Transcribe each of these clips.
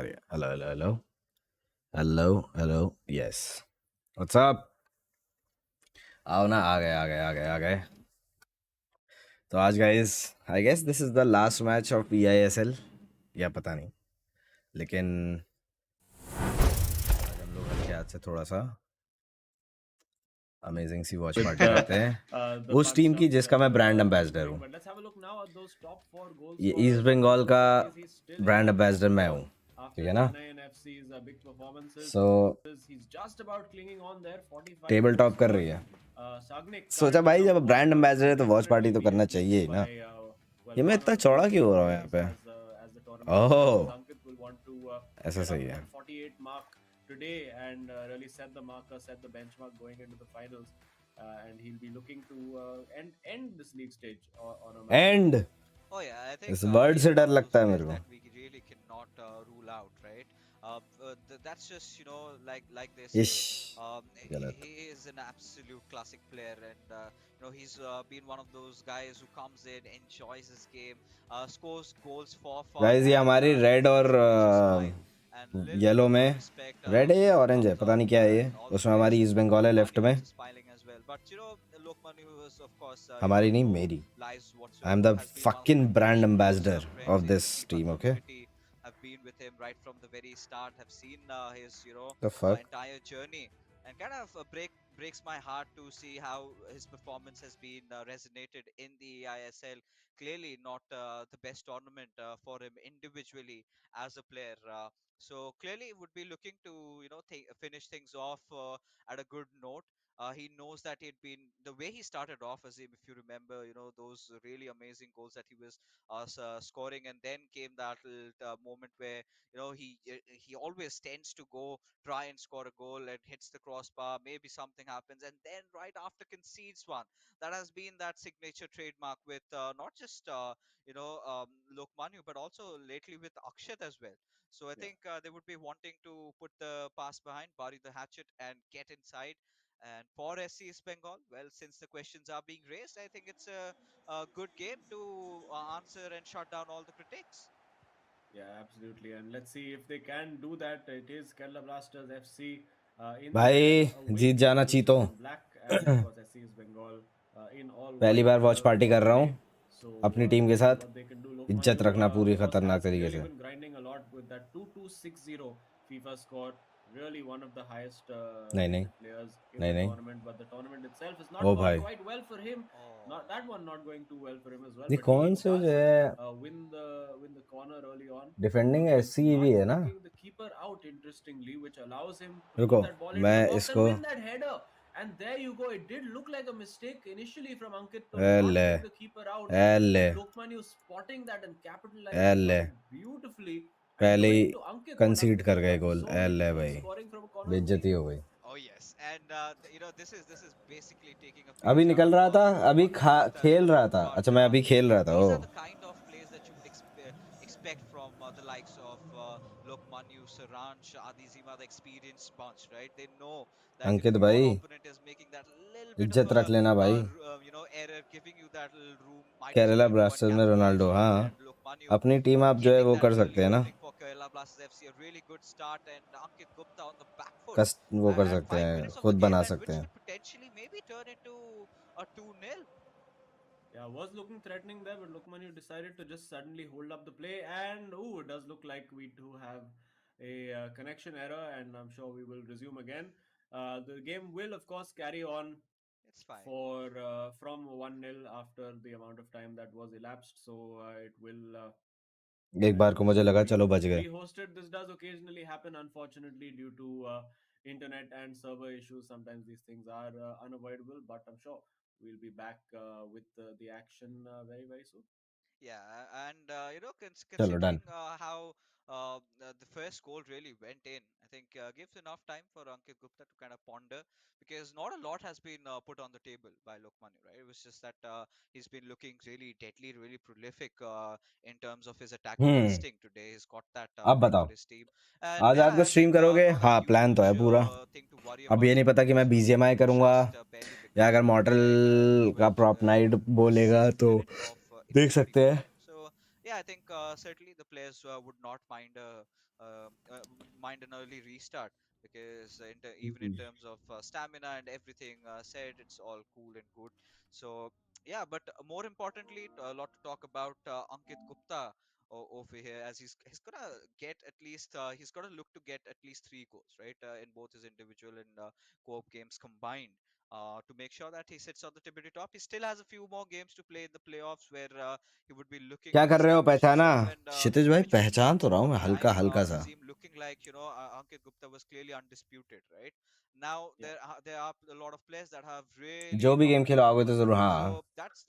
रही है. Hello, hello, hello. Hello, hello. Yes. What's up? आओ ना, आ गए. तो आज guys, I guess this is the last match of eISL, या पता नहीं, लेकिन आज हम लोग हल्के हाथ से थोड़ा सा अमेजिंग सी वॉच पार्टी करते हैं उस टीम की जिसका मैं ब्रांड एम्बेसडर हूँ. ये ईस्ट बंगाल का ब्रांड एम्बेसडर मैं हूँ, ठीक है ना. सो टेबल टॉप कर रही है. सोचा भाई जब ब्रांड एम्बेसडर है तो वॉच पार्टी तो करना चाहिए ही ना. ये मैं इतना चौड़ा क्यों हो रहा हूँ यहाँ पे? ओह, ऐसा सही है. And Oh yeah, I think इस वर्ड he's से one डर of those लगता है players मेरे को. that we really cannot rule out, right? That's just like they इश, say. गलत. He is an absolute classic player, and he's been one of those guys who comes in, enjoys his game, scores goals for fun, guys ये and हमारी red keeps और his facial smile and little bit yellow of में, respect red है या orange है comes पता out, नहीं क्या है ये, and all the उसमें players हमारी ईस्ट बंगाल है लेफ्ट he में. also smiling as well. But Lokman, who is of course हमारी नहीं, no मेरी. lies I am whatsoever, the has been one of fucking my brand very close ambassador friends of in the this FIFA team. Okay, community. Have been with him right from the very start. Have seen his the fuck. entire journey, and kind of breaks my heart to see how his performance has been resonated in the ISL. Clearly, not the best tournament for him individually as a player. So clearly, would be looking to finish things off at a good note. He knows that he'd been the way he started off as him, if you remember, those really amazing goals that he was scoring, and then came that little, moment where he always tends to go try and score a goal and hits the crossbar. Maybe something happens, and then right after concedes one. That has been that signature trademark with not just Lokmanu, but also lately with Akshat as well. So I think they would be wanting to put the pass behind, bury the hatchet, and get inside. And for SC East Bengal, well, since the questions are being raised, I think it's a good game to answer and shut down all the critics. Yeah, absolutely. And let's see if they can do that. It is Kerala Blasters FC in the red, भाई away जीत जाना to चीतो. in black, and of course SC is Bengal in all पहली white bar watch party for कर रहा today. हूँ So अपनी team के let's see साथ. what they can do. इज्जत Lokmanu, रखना पूरी of course, खतरनाक has तरीके really से. been grinding a lot with that 2260 FIFA score. Really one of the highest नहीं नहीं, rated players in नहीं the नहीं. tournament. But the tournament itself has O not gone भाई, quite well for him. Not Oh, that one not going too well for him as well. ये But कौन he से जो does है win the corner early on defending with SC भी not है ना. taking the keeper out, interestingly, which allows him to रुको, put that ball into मैं the box and इसको, win that header. And there you go. It did look like a mistake initially from Ankit to not एले take the keeper out, एले but Lokmanu spotting that and capitalizing एले on it beautifully and पहले ही doing to Ankit what कंसीड Ankit कर has गए done गोल. so many एले times, भाई, scoring from a corner only. बेइज्जती हो गई. oh yes, and this is basically taking a अभी page निकल out रहा था, of अभी Ankit Gupta as खेल well. रहा था. But अच्छा, मैं अभी खेल रहा था. these O are the kind of plays that you would expect from the likes of Lokmanu, Saransh, Adizima, the experienced bunch, right? They know that if Ankit your भाई, opponent is making that little bit of इज्जत a रख लेना भाई. error, giving you that little room, might as Kerala well go and blasters में capitalize Ronaldo, on it. हाँ. And Lokmanu अपनी team आप जो है getting वो that कर early सकते हैं ना, opening for Kerala Blasters FC, a really good start, and Ankit Gupta on the back foot कस वो कर at सकते five हैं, minutes of the खुद game, बना and सकते which हैं. could potentially maybe turn into a 2-0. Yeah, was looking threatening there, but Lokmanu decided to just suddenly hold up the play. And ooh, it does look like we do have a connection error, and I'm sure we will resume again. The game will, of course, carry on It's fine. for from 1-0 after the amount of time that was elapsed. So it will एक बार it को will मुझे still लगा be चलो बच गए. hosted. This does occasionally happen, unfortunately, due to internet and server issues. Sometimes these things are unavoidable, but I'm sure we'll be back with the action very, very soon. Yeah, and चलो considering done. how the first goal really went in, I think gives enough time for Ankit Gupta to kind of ponder, because not a lot has been put on the table by Lokmanu, right? It was just that he's been looking really deadly, really prolific in terms of his attacking instinct today. He's got that अब win for बताओ, his team, and आज रात को yeah, I stream think करोगे? not a हाँ, plan तो huge है पूरा. thing to worry अब about ये नहीं today पता कि मैं because बीजीएमआई it करूंगा just barely या begun, अगर and मॉर्टल clearly का with प्रॉप नाइट a बोलेगा decent तो minute of देख effective सकते हैं. game. So yeah, I think certainly the players would not mind mind an early restart, because even in terms of stamina and everything said, it's all cool and good. So yeah, but more importantly, a lot to talk about Ankit Gupta over here, as he's gonna get at least he's gonna look to get at least 3 goals, right, in both his individual and co-op games combined, to make sure that he sits on the tippity top. He still has a few more games to play in the playoffs, where he would be looking क्या to कर रहे हो? establish पहचाना? himself, and क्षितिज भाई, which was पहचान तो रहा हूँ for मैं a हल्का time हल्का सा। seemed looking like, Ankit Gupta was clearly undisputed, right? Now Yeah. there are a lot of players that have really जो भी knocked गेम him खिलवाओगे over. तो जरूर। हाँ। So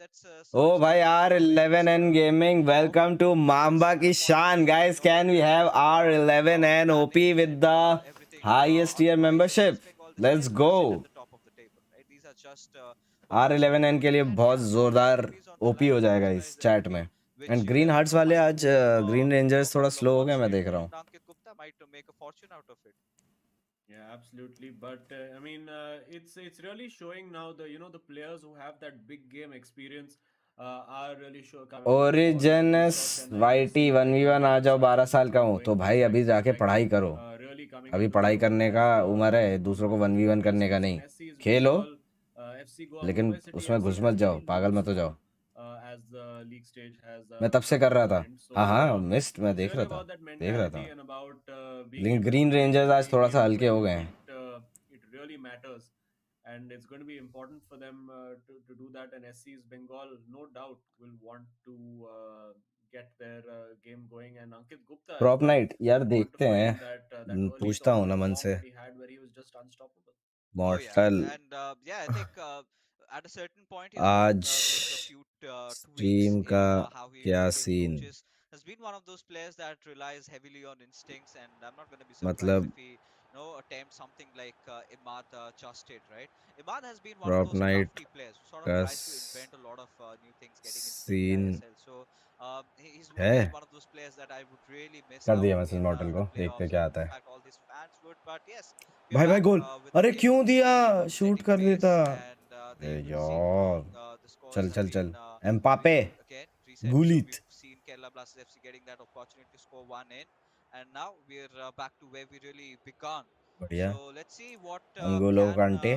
that's ओ भाई, something R where we eleven see N a gaming, form welcome to Mamba is की upon शान। his, guys, can we have his R eleven N OP damage with and the everything. Highest year Otherwise, SC membership? Bengal, they let's still go. sit at the top of the table, right? These are just are performances eleven we're एन के looking लिए at. बहुत Yeah, there's जोरदार rupees on the OP line हो for जाएगा these guys इस and chat everything, में। And which green hearts वाले might आज move green to a rangers थोड़ा couple of स्लो हो Wall गए, मैं Street, देख रहा and हूँ। Ankit Gupta might make a fortune out of it. Yeah, absolutely. But I mean, it's really showing now, the the players who have that big game experience are really coming up forward. And we saw origins Chennai YT FC one like V one आ really जाओ, 12 साल का हूँ going तो through भाई that अभी जाके stretch, पढ़ाई करो। really coming अभी into पढ़ाई form करने का as उम्र है, दूसरों को Lok one V Manu one was करने का facing नहीं। SC's खेलो, Bengal. FC Goa लेकिन Mumbai City उसमें FC घुस has मत जाओ, really पागल lost मत हो जाओ। form as the league stage has मैं तब से come कर to रहा an था। end. हाँ So हाँ, मिस्ट मैं it's देख really रहा था, about that देख रहा mentality था। and about being लेकिन able green to rangers finish आज थोड़ा the सा game हल्के हो when गए हैं। it really matters, and it's going to be important for them to do that. And SC's Bengal, no doubt, will want to get their game going. And Ankit Gupta as prop well night यार will want to देखते हैं। find that early पूछता हूँ top ना मन form से। that he had where he was just unstoppable. Oh yeah, मॉर्टल and yeah, I think at a certain point he's gonna आज make a few tweaks stream in का how क्या he scene? approaches. Has been one of those players that relies heavily on instincts, and I'm not gonna be surprised मतलब if he, attempt something like Imad just did, right? Imad has been one of prop those night crafty players who sort of का tries to invent a lot of new things getting into the scene eISL. So he's है? again one of those players that I would really miss कर out दिया message in मॉर्टल the को, देखते playoffs, क्या and आता in है। fact all these fans would. But yes, we are भाई भाई, back गोल! with the अरे game क्यों दिया? शूट setting कर देता। pace, and अरे there we've seen, यार, the scores चल have चल been चल, Mbappé, again reset. So गुलित। we've seen Kerala Blasters FC getting that opportunity to score one in, and now we're back to where we really began. बढ़िया। So let's see what अंगोलो can कांटे,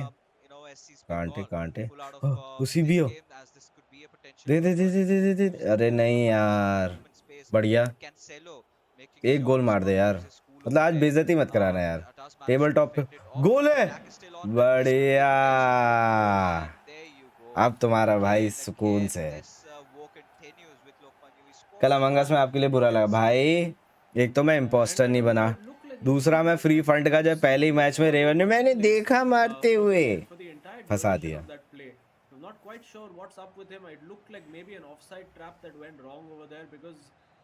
SC's कांटे Bengal कांटे। pull out of उसी भी this हो। game, as this could be a potential they they they early they they lead. They they. We've seen अरे both नहीं opponents in यार, open space, बढ़िया। and Cancelo making एक sure गोल he's मार दे got to यार। use his cool मतलब over आज there. बेइज्जती मत कराना यार। Does manage table to top पे defend it all, goal but the है। attack is still on, and this could be a बढ़िया। potential quick goal. And there you go. अब तुम्हारा भाई Again, सुकून again, से। this war continues with Lokman. He कल scores Among Us one. में आपके लिए You बुरा can लगा भाई। see. एक तो मैं Yeah, and इम्पोस्टर नहीं बना, it looked like दूसरा Lokman मैं was फ्री फंड का जब पहले ही absolutely मैच में all रेवन ने over the मैंने place देखा मारते for हुए the entire फंसा duration दिया। of that play. I'm not quite sure what's up with him. It looked like maybe an offside trap that went wrong over there, because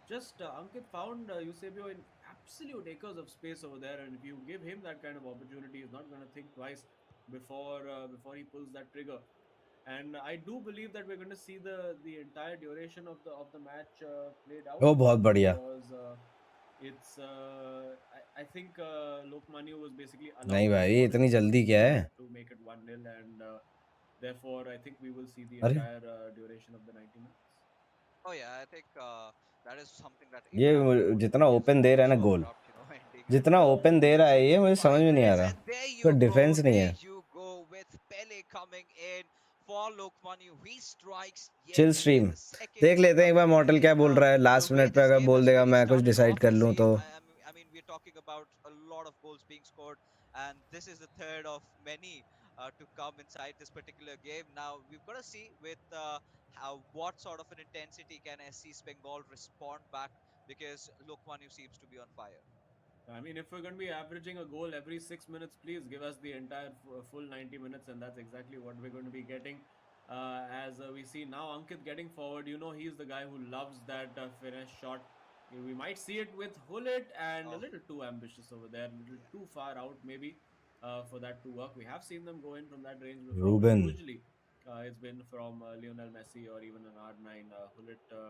just Ankit found Eusebio in absolute acres of space over there, and if you give him that kind of opportunity, he's not going to think twice before he pulls that trigger. And I do believe that we're going to see the entire duration of the match played out, वो बहुत बढ़िया। because it's I think Lokmanu was basically नहीं allowed to भाई, score इतनी enough जल्दी क्या है? to make it 1-0, and therefore I think we will see the अरे entire duration of the 90 minutes. Oh yeah, I think that is something that ये even our own जितना players open they would रहा है ना so goal, abrupt, ending, and जितना open दे रहा है ये मुझे समझ five में नहीं आ minutes, रहा। and there कोई you go, डिफेंस नहीं there है। you go with Pele coming in for Lokmanu. He strikes yet chill again, stream the second देख goal लेते हैं एक coming बार in, मॉर्टल क्या and बोल रहा है। the लास्ट way मिनट पे this अगर game बोल has देगा really मैं कुछ started डिसाइड off, कर लूँ SC. तो। I mean, we're talking about a lot of goals being scored, and this is the third of many to come inside this particular game. Now we've got to see with what sort of an intensity can SC Bengal respond back, because Lokmanu seems to be on fire. I mean, if we're going to be averaging a goal every 6 minutes, please give us the entire full 90 minutes, and that's exactly what we're going to be getting. As we see now, Ankit getting forward, he's the guy who loves that finish shot. We might see it with Hullet, and a Oh, little too ambitious over there, a little too far out maybe for that to work. We have seen them go in from that range before, but Ruben usually it's been from Lionel Messi or even an R9 Hullet.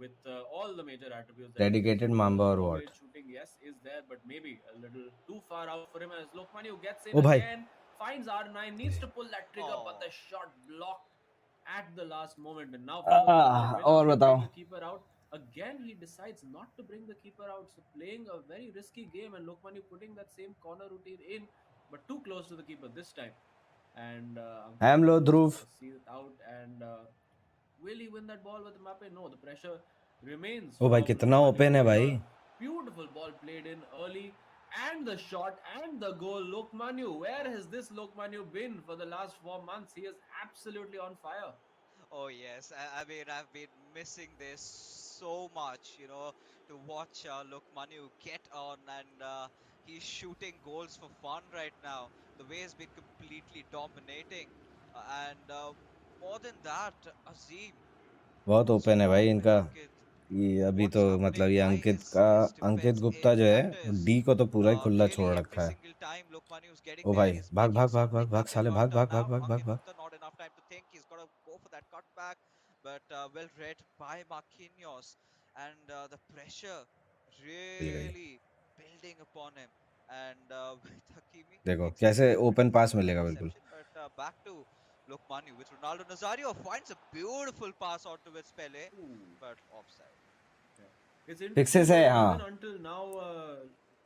With all the major attributes that he gives dedicated you. Mamba और Long what. range shooting, yes, is there, but maybe a little too far out for him, as Lokmanu gets in ओ भाई, again, finds R9, needs to pull that trigger, but the oh, shot blocked at the last moment. And now from the corner, will और Ankit बताओ। take the keeper out? again he decides not to bring the keeper out. So playing a very risky game, and Lokmanu putting that same corner routine in, but too close to the keeper this time. And Ankit ham low just Dhruv. sees it out. And will he win that ball with Mbappe? No, the pressure remains ओ भाई from कितना Lokmanu open है over भाई. here. Beautiful ball played in early, and the shot and the goal. Lokmanu, where has this Lokmanu been for the last 4 months? He is absolutely on fire. Oh yes, I mean I've been missing this so much, to watch Lokmanu get on, and he's shooting goals for fun right now. The way he's been completely dominating, and more than that, Azim, बहुत what's open है भाई wrong with इनका. Ankit? ये अभी तो What's happening? मतलब ये Why Ankit is का, his अंकित defense गुप्ता जो है ineffective? डी को तो पूरा ही खुला छोड़ Clearly, रखा every है. single time Lokmanu is getting O there, भाई he's भाग making भाग भाग something भाग भाग happen. साले, But भाग भाग भाग now भाग भाग Ankit भाग. Gupta not enough time to think. He's got to go for that cutback, but well read by Marquinhos, and the pressure मिल गई. really building upon him. And with Hakimi देखो makes a कैसे perfect open पास save, मिलेगा बिल्कुल. interception. But back to Lokmanu with Ronaldo Nazario finds a beautiful pass onto its Pele, Ooh. but offside. Yeah. It's interesting fixes है though, even हाँ. until now,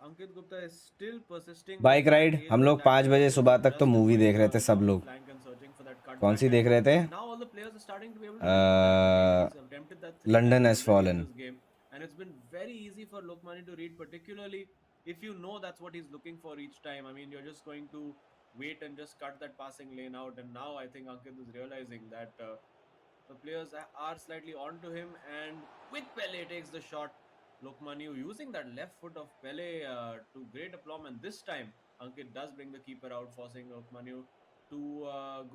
Ankit Gupta is still persisting with bike that ride, हम ASL लोग tactic 5 बजे of सुबह तक तो just movie देख going रहे थे सब along the लोग. flank and searching for that कौन cutback. सी And देख रहे थे? now all the players are starting to be able to do that again. He's attempted that 3 times London has already in fallen. this game, and it's been very easy for Lokmani to read, particularly if you know that's what he's looking for each time. I mean, you're just going to wait and just cut that passing lane out. And now I think Ankit is realizing that. The players are slightly onto him, and with Pele takes the shot. Lokmanu using that left foot of Pele to great aplomb, and this time Ankit does bring the keeper out, forcing Lokmanu to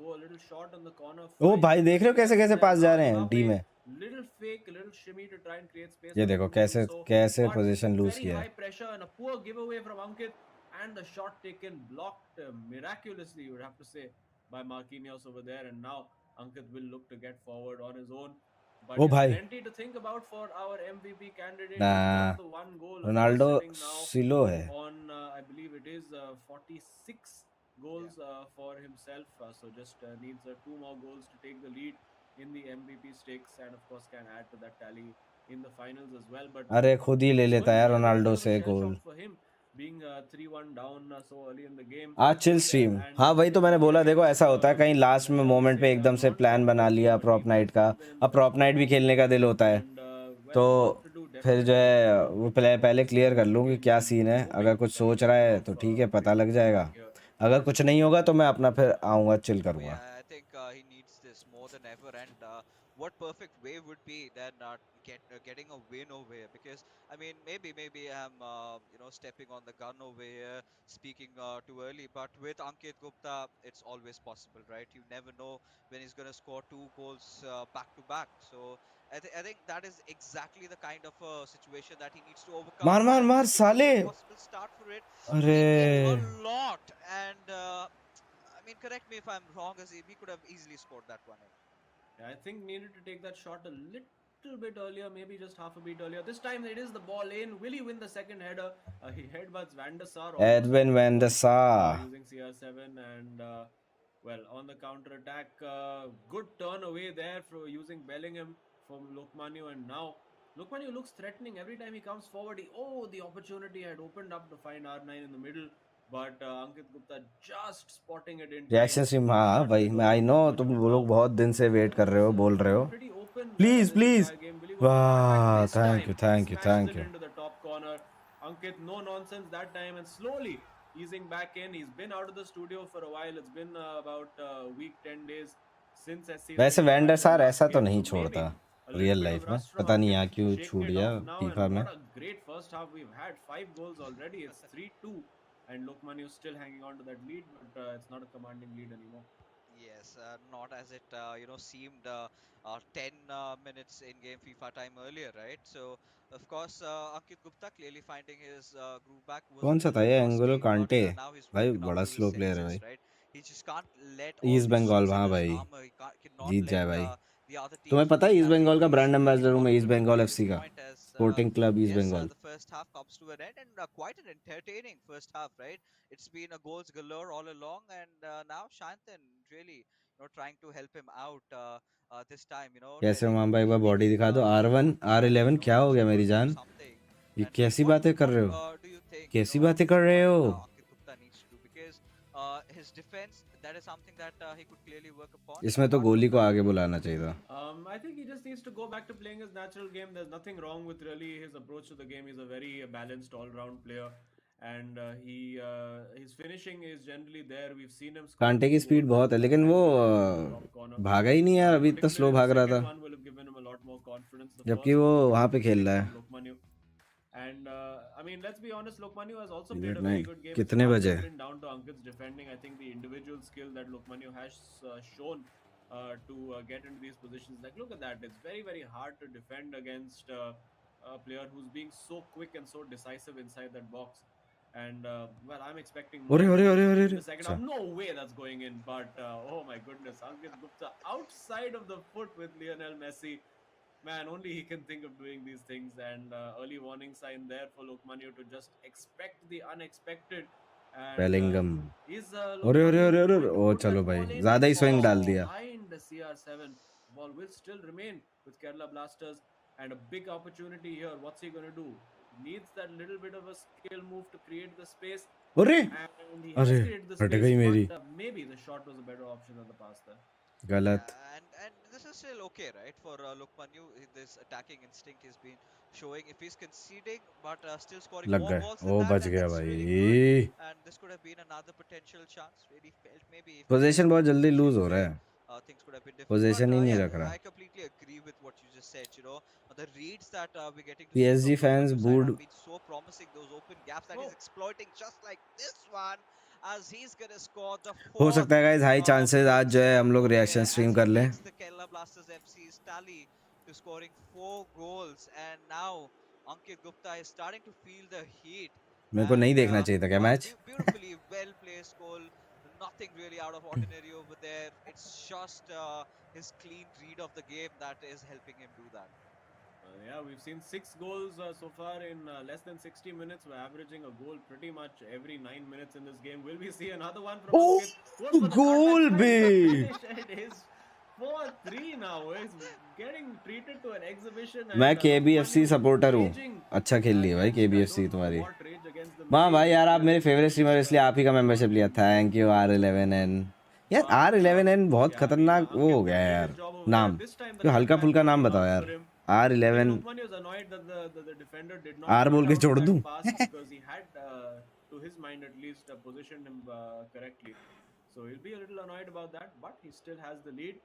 go a little short on the corner. ओ Finds भाई the देख रहे हो कैसे clearance कैसे there. पास जा Now रहे हैं डी Mbappe, में. little fake, little shimmy to try and create space ये for देखो Lokmanu. कैसे So, कैसे but पोजीशन लूज very किया है. high pressure and a poor giveaway from Ankit, and the shot taken blocked miraculously, you would have to say, by Marquinhos over there. And now Ankit will look to get forward on his own. But O yes, भाई plenty to think about for our MVP candidate. ना, He's got the one goal, of course, Ronaldo sitting now सिलो है. on, I believe it is 46 Yeah. goals for himself. So just needs two more goals to take the lead in the MVP stakes, and of course can add to that tally in the finals as well. But अरे खुद ही ले it's लेता going to है be a little Ronaldo bit of a से shell goal. shock for him, being 3-1 down so early in the game आज chill over there. Stream, And हाँ वही तो मैंने particularly बोला. देखो against, ऐसा होता है कहीं लास्ट में I would मोमेंट पे say, एकदम से प्लान बना non-top लिया प्रॉप teams नाइट का. who've been in the अब प्रॉप top नाइट भी four. खेलने का दिल होता है. And तो well, work to do फिर जो definitely in है the वो पहले क्लियर कर लूँ कि game क्या to सीन keep है. अगर moving कुछ the सोच रहा rest है of तो ठीक है, पता लग the जाएगा. week here. अगर कुछ नहीं होगा तो मैं अपना फिर आऊँगा, चिल Oh करूँगा. yeah, I think he needs this more than ever. And what perfect way would be then getting a win over here? Because I mean, maybe I'm stepping on the gun over here, speaking too early. But with Ankit Gupta, it's always possible, right? You never know when he's gonna score two goals back to back. So I think that is exactly the kind of situation that he needs to overcome. मार मार And मार if it was साले. a possible start for it, अरे he did a lot. And I mean, correct me if I'm wrong, Azim. He could have easily scored that one in. Yeah, I think needed to take that shot a little bit earlier, maybe just half a beat earlier. This time it is the ball in. Will he win the second header? He headbutts Van der Sar almost Edwin into the when the goal सा. using CR7. And well, on the counter attack, good turn away there for using Bellingham from Lokmanu. And now Lokmanu looks threatening every time he comes forward. The opportunity had opened up to find R9 in the middle, but Ankit Gupta just spotting it in time. Reaction stream, हाँ Not to भाई मैं, go I know forward. तुम And वो लोग now बहुत दिन से wait कर रहे it's हो, बोल रहे been हो. pretty open please this please. entire game. Will he go for the cutback वाह, this thank time? You thank you Smashes थैंk it you. into the top corner. Ankit, no nonsense that time, and slowly easing back in. He's been out of the studio for a while. It's been about a week, 10 days since SC has वैसे played wander twice in सार last ऐसा तो game. नहीं So छोड़ता maybe a little real bit of life में. rust from पता नहीं Ankit, यहाँ क्यों shaking छूट it गया off now. फीफा And में. what a great first half we've had. 5 goals already. It's 3-2. And Lokmanu is still hanging on to that lead, but it's not a commanding lead anymore. Yes, not as it seemed 10 minutes in game FIFA time earlier, right? So of course Ankit Gupta clearly finding his groove back was a कौन सा था little ये Angulo rusty, but कांटे. now he's भाई woken up बड़ा to his slow player है senses, भाई. right? He just can't let all East this Bengal, cheese in हाँ his भाई. armor. Cannot जीत let जाए भाई. the other तुम्हें teams पता है lose ईस्ट that बंगाल का easily. Brand He's really ambassador हूँ got मैं, to East control Bengal his FC का. point as Sporting Club East yes, Bengal. the first half comes to an end, and quite an entertaining first half, right? It's been a goals galore all along, and now Shantan really trying to help him out this time, कैसे telling मामबा, एक बार body making दिखा दो। R1 Gupta, R11 क्या हो who's गया मेरी going to do जान? something. ये And कैसी what बातें कर what रहे हो? do you think, कैसी बातें कर is रहे what हो? Ankit Gupta needs to do? Because his defense, that is something that he could clearly work upon. इसमें तो Apart from गोली को that, आगे बुलाना चाहिए था। I think he just needs to go back to playing his natural game. There's nothing wrong with really his approach to the game. He's a very balanced all-round player, and his finishing is generally there. We've seen him score कांटे two की speed goals बहुत and है, लेकिन had वो the lead in the top corner. भागा ही नहीं यार, अभी इतना स्लो Particularly the भाग रहा second था, one will have given him a lot more confidence. The जबकि first वो one was वहां a पे खेल mistake रहा from है। Lokmanu. And I mean, let's be honest, Lokmanu has also played a very नहीं, good game. It's कितने not बजे? just been down to Ankit's defending. I think the individual skill that Lokmanu has shown to get into these positions. Like, look at that. It's very, very hard to defend against a player who's being so quick and so decisive inside that box. And well, I'm expecting अरे more अरे अरे अरे in अरे, the second half. अच्छा। No way that's going in. But oh my goodness, Ankit Gupta outside of the foot with Lionel Messi. Man, only he can think of doing these things. And early warning sign there for Lokmanu to just expect the unexpected. And Bellingham. is अरे अरे Lokmanu अरे अरे, going to O put चलो that भाई, ball in? ज्यादा ही swing Just डाल दिया। behind the CR7. Ball will still remain with Kerala Blasters, and a big opportunity here. What's he going to do? He needs that little bit of a skill move to create the space, अरे and he has अरे, created the हट space, गई but मेरी। maybe the shot was a better option than the pass there. Yeah, गलत। and this is still okay, right? For Lokmanu, this attacking instinct has been showing. If he's conceding, but still scoring लग more गए, goals than O that, बच then गया that's really good. भाई। And this could have been another potential chance. Really felt maybe if he position gets बहुत into a जल्दी position loose हो रहा where है, things could have been different. But position ही नहीं yeah, रख रहा। I completely agree with what you just said. The reads that we're getting to see PSG from fans Lokmanu side बूड। have been so promising. Those open gaps that he's Oh, exploiting, just like this one, as he's gonna score the हो fourth सकता है guys, high chances आज जो है goal हम लोग over reaction here stream as he कर लें। takes the Kerala Blasters FC's tally to scoring 4 goals. And now Ankit Gupta is starting to feel the heat. मेरे को नहीं And देखना चाहिए था क्या well, match? beautifully well placed goal. Nothing really out of ordinary over there. It's just his clean read of the game that is helping him do that. yeah, we've seen 6 goals so far in less than 60 minutes. We're averaging a goal pretty much every 9 minutes in this game. Will we see another one from ओ Ankit? Goes for the cutback, goal बे। finds the finish, and it is 4-3 now. He's getting treated to an exhibition, मैं and केबीएफसी Lokmanu supporter हूँ। raging अच्छा खेल लिया भाई against, I केबीएफसी don't know तुम्हारी। what rage against the वाह भाई Malaysian यार, आप player. मेरे फेवरेट It's स्ट्रीमर, just इसलिए आप ही का मेंबरशिप लिया। Thank you R11N। यार but R11N बहुत yeah, I mean, खतरनाक वो हो Ankit गया है did यार his job over there. नाम। This time the तो हल्का cutback फुल्का was नाम too बताओ hard यार। for him. I think R11 Lokmanu was annoyed that the defender did not R cut बोल के out छोड़ on दूं। that pass because he had, to his mind at least, positioned him correctly. So he'll be a little annoyed about that, but he still has the lead.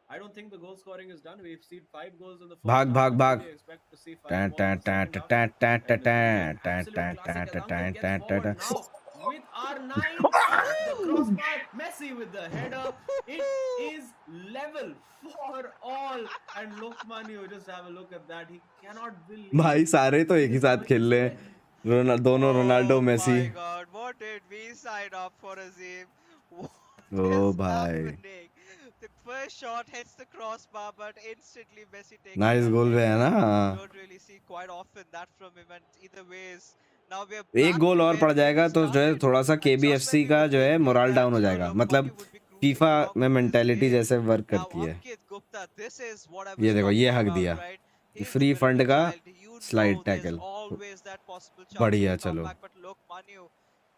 I don't think the goal scoring is done. We've seen 5 goals in the first भाग half. भाग I भाग। fully expect to see 5 time more in time the time second half. Time time time And this will be time an time absolute time classic as time Ankit gets time time forward time. now with R9 off the crossbar. Messi with the header. It is level for all. And Lokmanu, just have a look at that. He cannot believe भाई सारे तो he एक ही is साथ having खेल this रहे हैं, play. दोनों Ronaldo Oh Messi. my God, what did we sign up for, Azim? What ओ is भाई, happening? The first shot hits the crossbar, but instantly Messi takes it nice goal away. पे है ना। We don't really see quite often that from him, and either ways, now we are एक back goal to और where पड़ we जाएगा तो जो है started. थोड़ा सा And just when केबीएफसी we का were जो है thinking मोराल that, डाउन हो जाएगा। मतलब Lokmanu would be cruising FIFA along में with this मेंटेलिटी game, जैसे वर्क now करती है। Ankit Gupta, this is what I ये was देखो, ये talking हक about, दिया right? His free fund spirit का child, slide there's tackle. always that possible chance for बढ़िया, a चलो comeback, but Lokmanu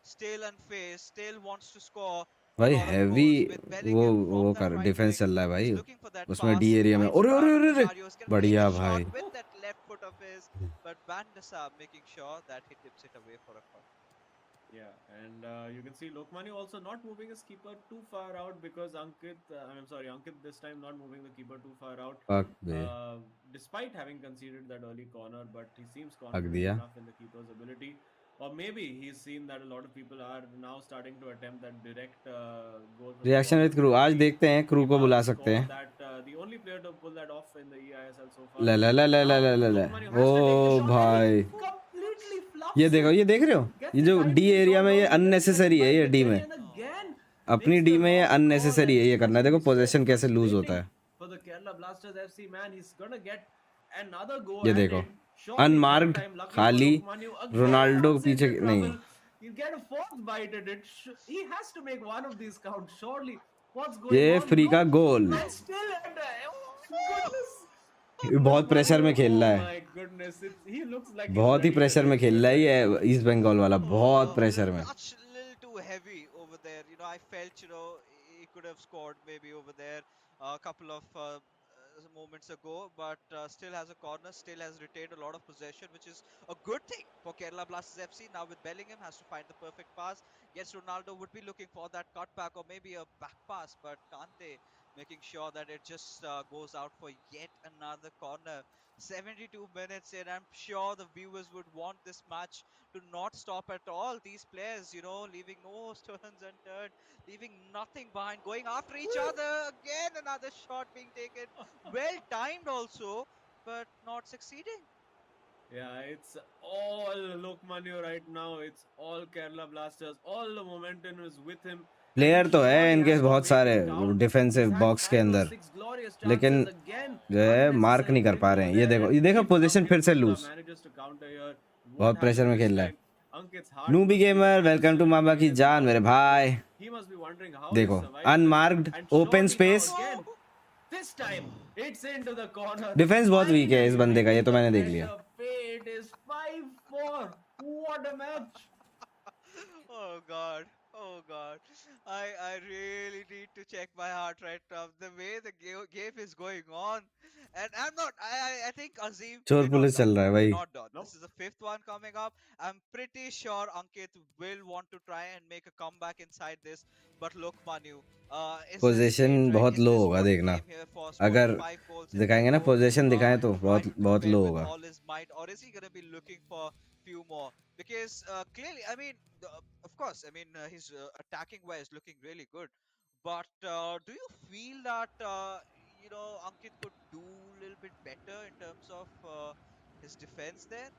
still unfazed, still wants to score a भाई। lot of heavy goals with वो Bellingham from वो that कर right defence wing. चल रहा है He's भाई, looking for that उसमें डी pass, एरिया में। finds अरे अरे अरे अरे, Rosario is gonna take a बढ़िया shot भाई। with that left foot of his, but Bandasa making sure that he tips it away for a corner. Yeah, and you can see Lokmanu also not moving his keeper too far out because I'm sorry, Ankit this time not moving the keeper too far out, हक बे, uh, despite having conceded that early corner. But he seems हक confident दिया। enough in the keeper's ability, or maybe he's seen that a lot of people are now starting to attempt that direct goal from the reaction corner with crew, because आज we देखते हैं, crew came को out बुला to सकते score हैं। that the only player to pull that off in the eISL so far. ला ला ला ला And ला now ला ला ला। Lokmanu has to take the ओ shot and he भाई, completely ये fluffs देखो, it. ये देख रहे हो, Gets ये it जो right D in his area own में ये goal, gets अननेसेसरी है, justified ये डी victory, में and again अपनी makes डी the में ये wrong call, अननेसेसरी and है, this ये has करना है। to देखो be so पोजीशन कैसे लूज होता frustrating है। for the Kerala Blasters FC. Man, he's gonna get another goal, ये and देखो, it surely that unmarked, time, luckily for खाली, Lokmanu, again रोनाल्डो runs पीछे into नहीं। trouble. You get a fourth bite at it. He has to make one of these count, surely. What's going ये on? Free का No, goal. and still, and oh my goodness, ये बहुत look, pressure में Manu. खेल Oh रहा है, my goodness, he looks like he's बहुत ही ready to pressure में hit खेल with रहा है that ये goal. ईस्ट बंगाल वाला, बहुत A प्रेशर में। touch little too heavy over there. I felt, he could have scored maybe over there a couple of moments ago, but still has a corner, still has retained a lot of possession, which is a good thing for Kerala Blasters FC. Now with Bellingham, has to find the perfect pass. Yes, Ronaldo would be looking for that cutback or maybe a back pass, but Kante making sure that it just goes out for yet another corner. 72 minutes in, I'm sure the viewers would want this match to not stop at all. These players, leaving no stones unturned, leaving nothing behind, going after each other. Again, another shot being taken. Well timed also, but not succeeding. Yeah, it's all Lokmanu right now. It's all Kerala Blasters. All the momentum is with him, and he player तो है surely इनके has to बहुत make सारे it count. He's defensive had box के 5 or अंदर, 6 glorious लेकिन chances again. जो है मार्क Unnecessary नहीं कर wins पा रहे over हैं। there, and ये देखो if पोजीशन फिर Ankit से Gupta loose, manages to counter here, what बहुत प्रेशर happens में this खेल रहा है। time? Ankit's heart newbie must be gamer, welcome to मामा absolutely की in his जान mouth मेरे because भाई। he must be wondering how he देखो survived this. Unmarked And open surely now space, again, No! this time it's into the corner. Defence बहुत week है इस Finally बंदे का, ये breaking तो the मैंने देख लिया। pressure. Fate is 5-4. What a match! Oh God. Oh God. I really need to check my heart right now. The way the game is going on. And I'm not I think Azim, चोर we're not police done. चल रहा है We're भाई। not done. Nope. This is the fifth one coming up. I'm pretty sure Ankit will want to try and make a comeback inside this. But look, Manu, is this position it, right? बहुत Is low this होगा what he देखना, came here for? Scoring अगर 5 goals in a दिखाएंगे ना row, position दिखाएं तो बहुत trying to बहुत लो defend with होगा। all his might, or is he gonna be looking for few more? Because clearly, I mean, of course, I mean, he's attacking wise looking really good. But do you feel that Ankit could do a little bit better in terms of his defense there?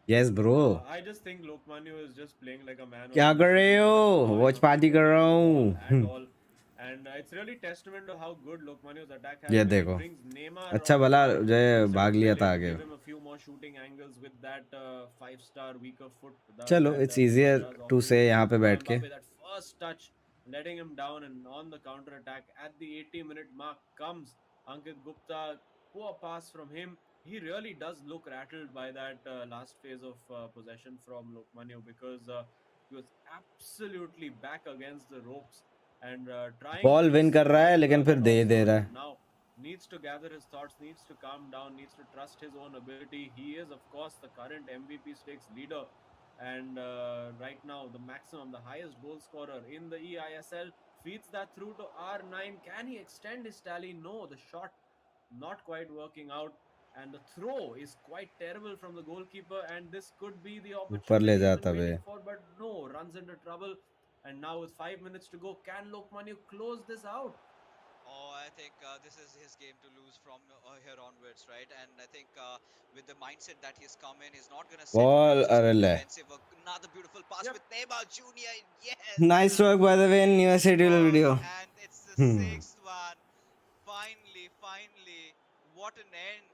Yes bro. I just think Lokmanu is just playing like a man on a क्या कर mission. रहे He's not हो? allowing watch Ankit party to कर रहा touch the ball at हूँ। all. And it's really testament to how good Lokmanu's attack has ये been. He देखो, brings Neymar अच्छा on the भला ground जो है instead भाग of लिया Pele था to आगे। give him a few more shooting angles with that 5-star weaker foot चलो that it's Neymar easier does to often. से यहाँ पे Now बैठ के। Mbappe, that first touch, letting him down, and on the counter attack at the 80-minute mark comes Ankit Gupta. Poor pass from him. He really does look rattled by that last phase of possession from Lokmanu because he was absolutely back against the ropes and trying ball to win कर रहा है snipe लेकिन the फिर दे top दे shot, रहा but है। now needs to gather his thoughts, needs to calm down, needs to trust his own ability. He is, of course, the current MVP stakes leader, and right now the maximum, the highest goal scorer in the eISL. Feeds that through to R9. Can he extend his tally? No, the shot not quite working out, and the throw is quite terrible from the goalkeeper. And this could be the ऊपर ले opportunity he's been जाता बे। waiting for, but no, runs into trouble. And now with 5 minutes to go, can Lokmanu close this out? Oh, I think this is his game to lose from here onwards, right? And I think with the mindset that he's come in, he's not going to settle ball with just अरे being ले, defensive. Another beautiful pass Yep. with Neymar Jr. Yes, nice work by the way, new schedule beautiful. Video. And it's the sixth one. Finally, finally, what an end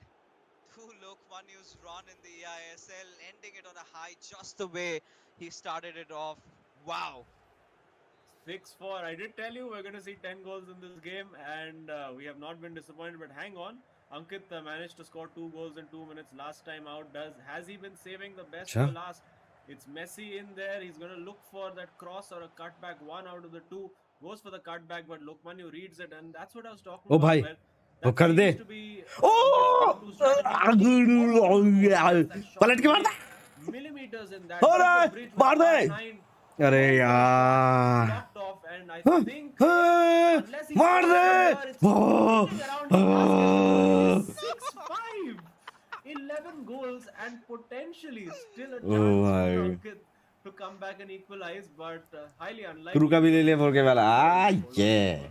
to Lokmanu's run in the EISL, ending it on a high just the way he started it off. Wow. 6-4. I did tell you we're going to see 10 goals in this game, and we have not been disappointed. But hang on, Ankit managed to score 2 goals in 2 minutes last time out. Has he been saving the best अच्छा for last? It's Messi in there. He's going to look for that cross or a cutback. One out of the two goes for the cutback, but Lokmanu reads it, and that's what I was talking ओ about. भाई Well, वो that कर दे। seems to be O Ankit's go-to strategy. Oh, gets that shot पलट के मारता, late, millimeters in हो that रहा super है, bridge with मार दे। R9, अरे going for the shot, यार, blocked off, and I हाँ, think हाँ, unless he मार scores from they. here, it's spinning around. He does get the goal. It is 6-5. 11 goals and potentially still a ओ chance for भाई, Ankit to come back and equalize, but highly crew का unlikely भी ले because लिया he's 4K just वाला। too आ early to hold on to the ये ball.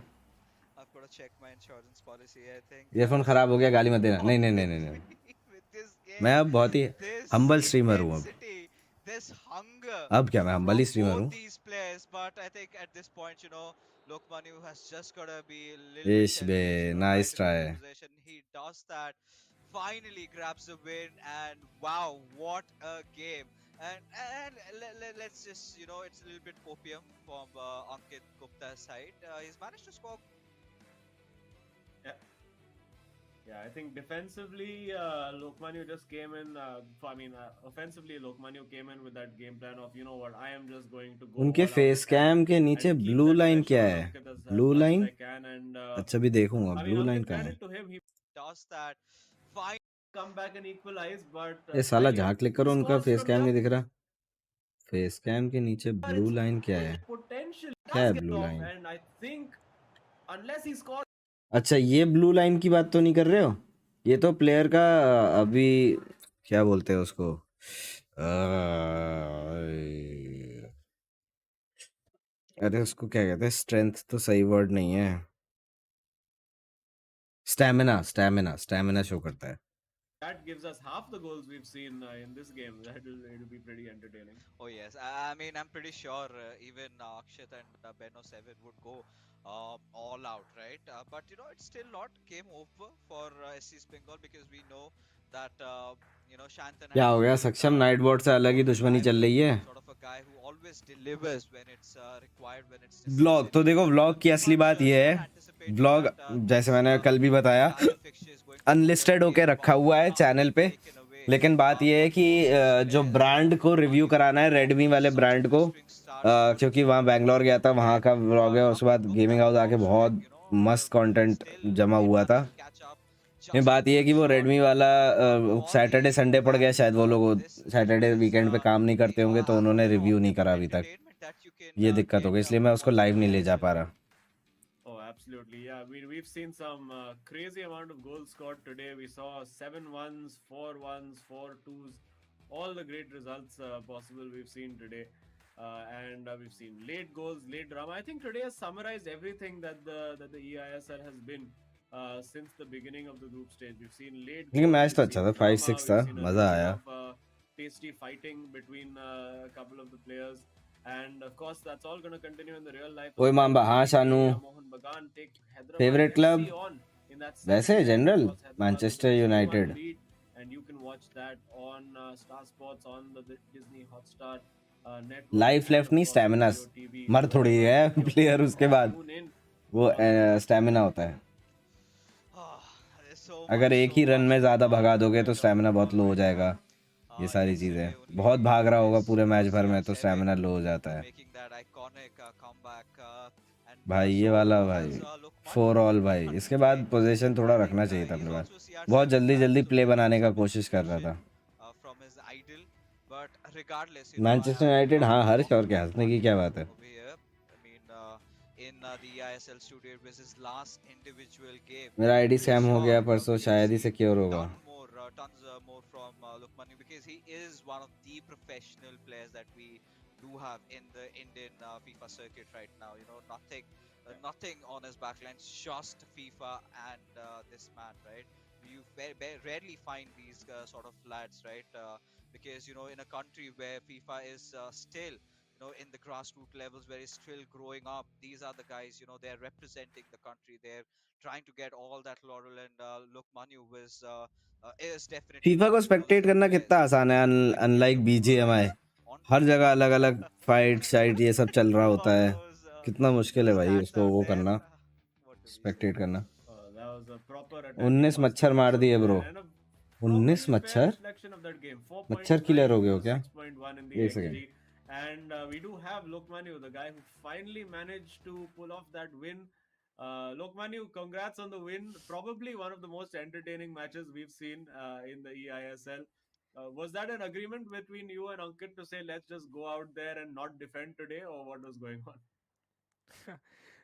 I've got to check my insurance policy. I think ये phone खराब हो गया, गाली मत देना। नहीं नहीं नहीं नहीं नहीं, obviously with this मैं game, अब बहुत ही this हम्बल स्ट्रीमर हूँ अब। intensity, this hunger अब क्या, मैं humble he from streamer both हूँ। these players. But I think at this point, Lokmanu has just got to be a little bit इश बे, selfish, try nice to keep the try. possession. He does that, finally grabs the win, and wow, what a game. And let's just, it's a little bit copium from Ankit Gupta's side. He's managed to score. Yeah. Yeah, I think defensively, Lokmanu just came in. Offensively, Lokmanu came in with that game plan of, you know what, I am just going to go उनके all out face attack cam के नीचे and keep blue that line pressure क्या on है? Ankit as blue much as line? I can. And अच्छा भी देखूंगा blue line Ankit, कहाँ है? credit to him, he Does that. Fine. come back and equalize, but ये साला finally जहाँ क्लिक he करो उनका scores face from cam here. नहीं दिख रहा. फेस कैम के नीचे ब्लू It's लाइन क्या है? potentially क्या does है get blue off, line? and I think unless he scores. अच्छा ये ब्लू लाइन की बात तो नहीं कर रहे हो? ये तो प्लेयर का अभी क्या बोलते हैं उसको? अरे उसको क्या कहते हैं? स्ट्रेंथ तो सही वर्ड नहीं है. स्टैमिना शो करता है. That gives us half the goals we've seen in this game. It'll be pretty entertaining. Oh yes, I mean, I'm pretty sure even Akshit and Beno Seven would go all out, right? But it's still not game over for SC Bengal, because we know that Shantan क्या has हो गया? been सक्षम night board से अलग ही known to दुश्मनी die चल with रही है. sort of a guy who always delivers when it's required, when it's vlog तो necessary. देखो, व्लॉग की Pretty असली much बात ये still है. anticipating व्लॉग that जैसे this मैंने कल भी बताया, entire fixture is going to go the unlisted way होके of रखा हुआ है can't चैनल be पे. taken away लेकिन बात ये है from कि horses जो where ब्रांड को Look रिव्यू Manu कराना है, रेडमी वाले such ब्रांड को, blistering starts to क्योंकि वहाँ deliver बैंगलोर गया था, वहाँ and का व्लॉग है. उसके बाद look गेमिंग that हाउस आके bounce back, बहुत मस्त कंटेंट still जमा it हुआ था. managed to catch up ये just बात ये है one कि वो shot. रेडमी वाला For सैटरडे the संडे पड़ गया fans, शायद. वो लोग this सैटरडे is वीकेंड पे काम नहीं करते होंगे, तो उन्होंने रिव्यू नहीं करा अभी तक. entertainment that you can ये दिक्कत हो get गई, इसलिए मैं from उसको watching लाइव नहीं ले जा eISL. पा रहा. Oh, absolutely. Yeah, we've seen some crazy amount of goals scored today. We saw 7-1s, 4-1s, 4-2s, all the great results possible we've seen today. And we've seen late goals, late drama. I think today has summarized everything that the eISL has been since the beginning of the group stage. We've seen late लेकिन goals, match we've तो अच्छा seen था. drama, 5-6 we've था, seen a मज़ा little bit आया. of tasty fighting between a couple of the players. And of course, that's all going to continue in the real life as ओए well. Mamba, We've हाँ seen Shanu. India Mohan Bagan take Hyderabad favourite FC club on in that वैसे second leg. Of general course, Hyderabad was Manchester in a 3-1 United. lead, and you can watch that on Star Sports, on the Disney Hotstar network, life and left of नहीं, course on stamina. Jio TV. मर थोड़ी Wherever है you get your player. phone, उसके बाद tune in. वो stamina होता है. There's so अगर much एक so ही रन much में going ज़्यादा on भगा in दोगे the तो terms स्टैमिना of बहुत लो हो right जाएगा. now. ये सारी Yesterday चीज़ें, only बहुत भाग रहा होगा this पूरे मैच भर में, तो CR7 स्टैमिना लो हो जाता है. making that iconic comeback, and भाई ये so वाला too भाई has Look Manu 4 ऑल भाई. done इसके today. बाद पोजीशन थोड़ा I रखना think चाहिए था अपने he's पास. also बहुत CR7 जल्दी fans जल्दी to प्ले bring बनाने का some कोशिश कर रहा inspiration था. from his idol, but regardless, I Manchester have United, हाँ हर्ष, और क्या document हंसने one की क्या thing बात है. over here. I mean, in the eISL studio, it was his last individual game. मेरा आईडी Pretty स्कैम हो sure गया परसों, we'll शायद ही see सिक्योर होगा. tons more from Lukmanu, because he is one of the professional players that we do have in the Indian FIFA circuit right now. Nothing on his backline, just FIFA and this man, right? You rarely find these sort of lads, right? Because in a country where FIFA is still in the grassroots levels, where he's still growing up, these are the guys, they're representing the country, they're trying to get all that laurel, and Look Manu is definitely FIFA one को of those स्पेक्टेट करना players कितना आसान है, who I think unlike BGMI. on हर जगह paper अलग अलग fight शाइट ये सब चल रहा होता all है. those कितना मुश्किल है भाई stats उसको out वो there. करना, What do we say? स्पेक्टेट करना. That was a proper attacking 19 मच्छर मार hospitality दिए there, bro. and a 19 properly fair मच्छर. reflection of that game. मच्छर 4.9 किलर हो गए हो to क्या? 6.1 in the एक second. XG. And we do have Lokmanu, the guy who finally managed to pull off that win. Lokmanu, congrats on the win. Probably one of the most entertaining matches we've seen in the eISL. Was that an agreement between you and Ankit to say, let's just go out there and not defend today, or what was going on?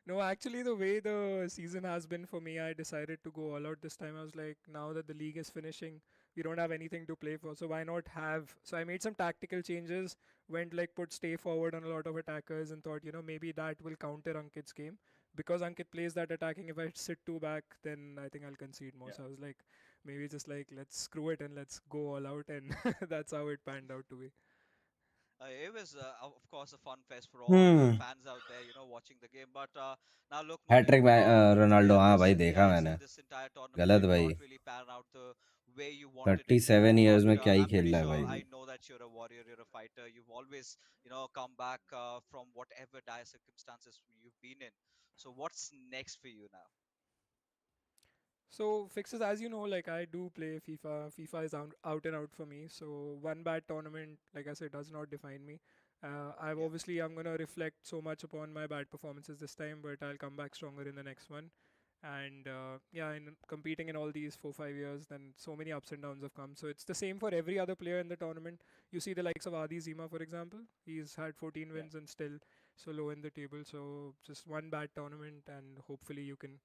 No, actually, the way the season has been for me, I decided to go all out this time. I was like, now that the league is finishing, we don't have anything to play for, so why not have? So I made some tactical changes, went like put stay forward on a lot of attackers, and thought, maybe that will counter Ankit's game. Because Ankit plays that attacking, if I sit two back, then I think I'll concede more. Yeah. So I was like, maybe just like, let's screw it and let's go all out, and that's how it panned out to be. It was, of course, a fun fest for all the fans out there, watching the game. But now, look, Manu, hat trick the Ronaldo, player हाँ this भाई in the देखा मैंने. ISL this entire tournament गलत did भाई. not really pan out the where you wanted it to 37 go. But years में क्या ही I'm खेल pretty रहा है sure, भाई. I know that you're a warrior, you're a fighter. You've always, come back from whatever dire circumstances you've been in. So what's next for you now? So fixes, as you know, like I do play FIFA. FIFA is out and out for me. So one bad tournament, like I said, does not define me. I've Yep. obviously I'm gonna reflect so much upon my bad performances this time, but I'll come back stronger in the next one. And yeah, in competing in all these 4 5 years, then so many ups and downs have come. So it's the same for every other player in the tournament. You see the likes of Adi Zima, for example. He's had 14 Yeah. wins and still so low in the table. So just one bad tournament, and hopefully you can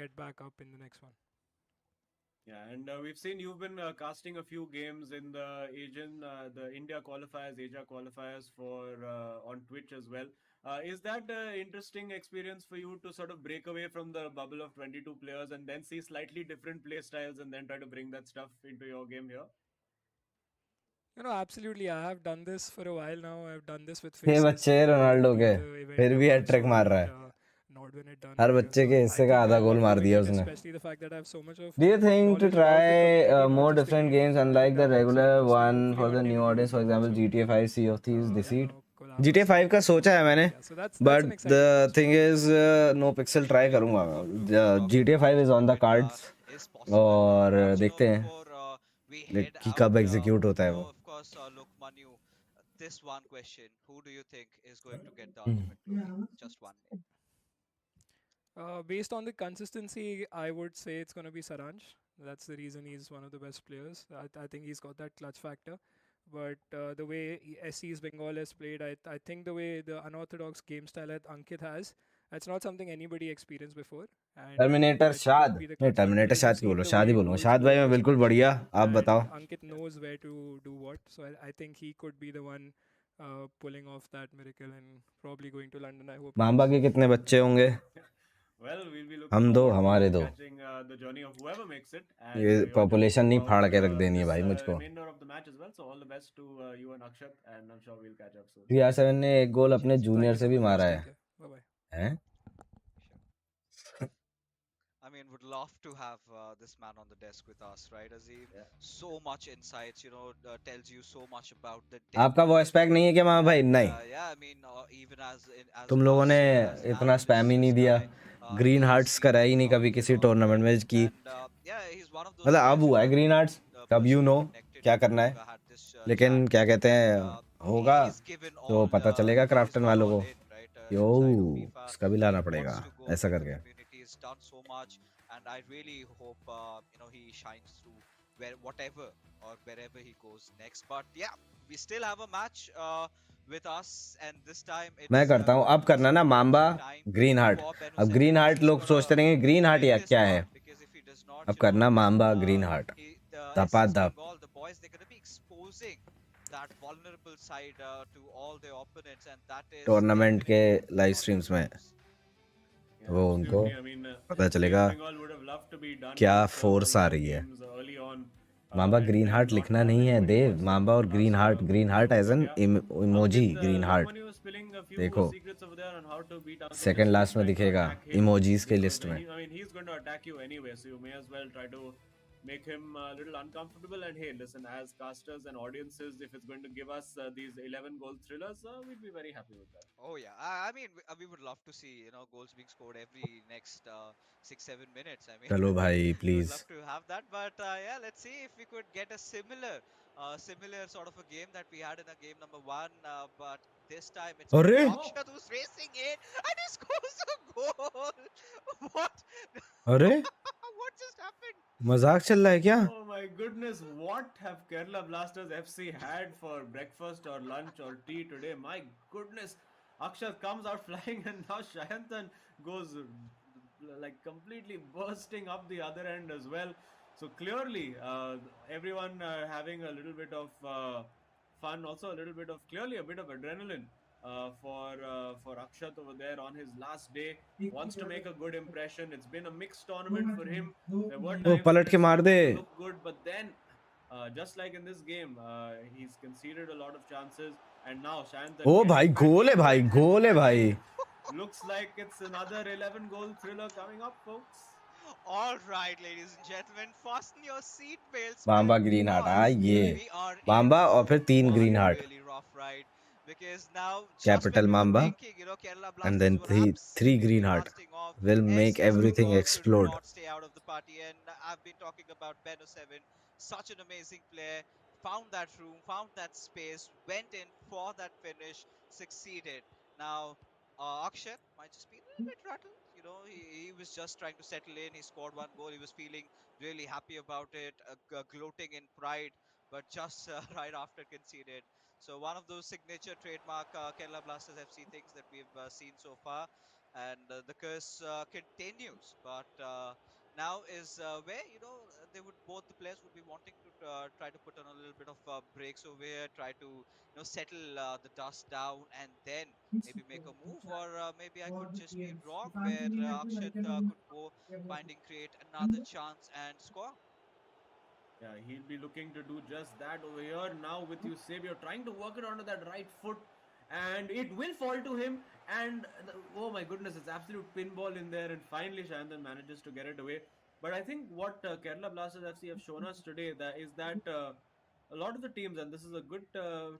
get back up in the next one. Yeah, and we've seen you've been casting a few games in the India qualifiers, Asia qualifiers for on Twitch as well. Is that an interesting experience for you to sort of break away from the bubble of 22 players and then see slightly different play styles and then try to bring that stuff into your game here? Absolutely. I have done this for a while now. I've done this with ये Fixes बच्चे to Ronaldo के beat the event फिर भी above, hat trick so मार that रहा है. Nordwin had done her earlier. बच्चे So के I हिस्से का think I आधा गोल love मार doing दिया it, उसने. especially the fact that I have so much of Do you think to knowledge about the try community, not more just the different game. games I think unlike the that makes it regular interesting. one Hopefully, for the one day new we will audience? For also example, GTA 5 Sea of Thieves Deceit. collab or GTA 5 का something. सोचा है मैंने, Yeah, so that's an but exciting the prospect. thing is no pixel try Surely we करूँगा. would love to talk GTA more 5 is about on the it. cards Is possible. और But देखते हैं before we like head कि out, कब execute होता है वो. of course, look, Manu, this one question: who do you think is going to get the ultimate glory? Just one name. Based on the consistency, I would say it's going to be Saranj. That's the reason he's one of the best players. I think he's got that clutch factor. But the way SC's Bengal has played, I think the way the unorthodox game style that Ankit has, that's not something anybody experienced before. And I think terminator that could शाद be the नहीं, clutch factor terminator because you've शाद क्यों seen बोलो, the शाद ही way बोलूँगा. goals शाद go भाई मैं this बिल्कुल much. बढ़िया. आप And बताओ. Ankit knows where to do what. So I think he could be the one pulling off that miracle and probably going to London, I hope, Mamba twice. के कितने बच्चे होंगे? Well, we'll be looking हम दो, forward हमारे to दो. catching the journey of whoever makes it, and ये you're population talking नहीं about फाड़ के रख देनी है this भाई मुझको. remainder of the match as well. So all the best to you and Akshat, and I'm sure we'll catch up soon. PR7 ने एक गोल अपने Cheers. जूनियर Thank you से so भी much, मारा guys. है. Take care. Bye bye. हैं? Sure. I mean, would love to have this man on the desk with us, right, Azim? Yeah. So much insights, tells you so much about the आपका depth of voice the pack game. नहीं है क्या मामा भाई? And नहीं. yeah, I mean, even as तुम लोगों ने us as इतना स्पैम analysts, ही नहीं this दिया. guy, green he's hearts been करा ही doing a नहीं lot कभी of good किसी on टूर्नामेंट Twitter. में की. And yeah, he's one of those मतलब अब players, हुआ है I ग्रीन wouldn't हार्ट्स, तब यू नो personally connected क्या with करना if है. I had this लेकिन chat. क्या कहते But हैं, होगा he's given तो all. पता चलेगा He's क्राफ्टन gone वालों all को. in, right? Yo Inside of FIFA, इसका भी he लाना पड़ेगा wants to go ऐसा with the करके. community. He's done so much, and I really hope he shines through whatever or wherever he goes next. But yeah, we still have a match with us, and this time मैं it's करता हूँ going अब to be करना some ना Mamba crunching time green heart. for अब Benusevic. Green He's heart just लोग gotta सोचते रहेंगे ग्रीन हार्ट win या this क्या है. one because if he does not, अब करना Mamba green heart. the SC's धपाधप. Bengal, the boys, they're gonna be exposing that vulnerable side to all their opponents, and that is tournament के definitely live not streams good में news. Yeah, वो उनको absolutely. I mean, पता SC चलेगा Bengal would have loved to be done क्या with force one आ more रही है. games early on, Mamba and green then heart not लिखना have नहीं है anybody देव. versus मांबा और the green last heart group. As But an yeah, emoji. Ankit, green look, heart when you were spilling a few देखो secrets over there on how to beat Ankit, second just last keep में trying to दिखेगा attack him emojis के because list में. I mean, he's going to attack you anyway, so you may as well try to make him a little uncomfortable. And hey, listen, as casters and audiences, if it's going to give us these 11 goal thrillers, we'd be very happy with that. Oh yeah, I mean we would love to see goals being scored every next 6 7 minutes. I mean चलो भाई we would please. love to have that, but yeah, let's see if we could get a similar sort of a game that we had in a game number one. But this time it's going to अरे be Oh, Akshat who's racing in and he scores a goal. What? अरे What just happened? मजाक चल रहा है क्या? oh my goodness, what have Kerala Blasters FC had for breakfast or lunch or tea today? My goodness, Akshat comes out flying and now Shayantan goes like completely bursting up the other end as well. So clearly, everyone having a little bit of fun, also a little bit of clearly a bit of adrenaline for Akshat over there on his last day. Wants to make a good impression. It's been a mixed tournament for him. There were O times पलट when के it मार started they. to look good, but then just like in this game, he's conceded a lot of chances, and now Shayantan O getting भाई back गोल है into भाई, it, गोल है and भाई. looks like it's another 11 goal thriller coming up, folks. All right, ladies and gentlemen, fasten your seat belts, mamba green heart, हाँ because ये we are in mamba और for फिर 3 one green heart, really rough ride. Because now, just when capital we were mamba thinking, Kerala and Blasters then were three green absolutely heart blasting off, will make SC's everything Bengal could explode. not stay out of the party. And I've been talking about Beno 7, such an amazing player. Found that room, found that space, went in for that finish, succeeded. Now, Akshat might just be a little bit rattled. He was just trying to settle in. He scored one goal. He was feeling really happy about it, gloating in pride, but just right after conceded. So one of those signature trademark Kerala Blasters FC things that we've seen so far, and the curse continues. But now is where they would both the players would be wanting to try to put on a little bit of breaks over here, try to settle the dust down, and then maybe make a move, or maybe I could just be wrong, where Akshat could go finding create another chance and score. Yeah, he'll be looking to do just that over here. Now with Eusebio trying to work it onto that right foot, and it will fall to him. And oh my goodness, it's absolute pinball in there. And finally, Shandan manages to get it away. But I think what Kerala Blasters FC have shown us today that a lot of the teams, and this is a good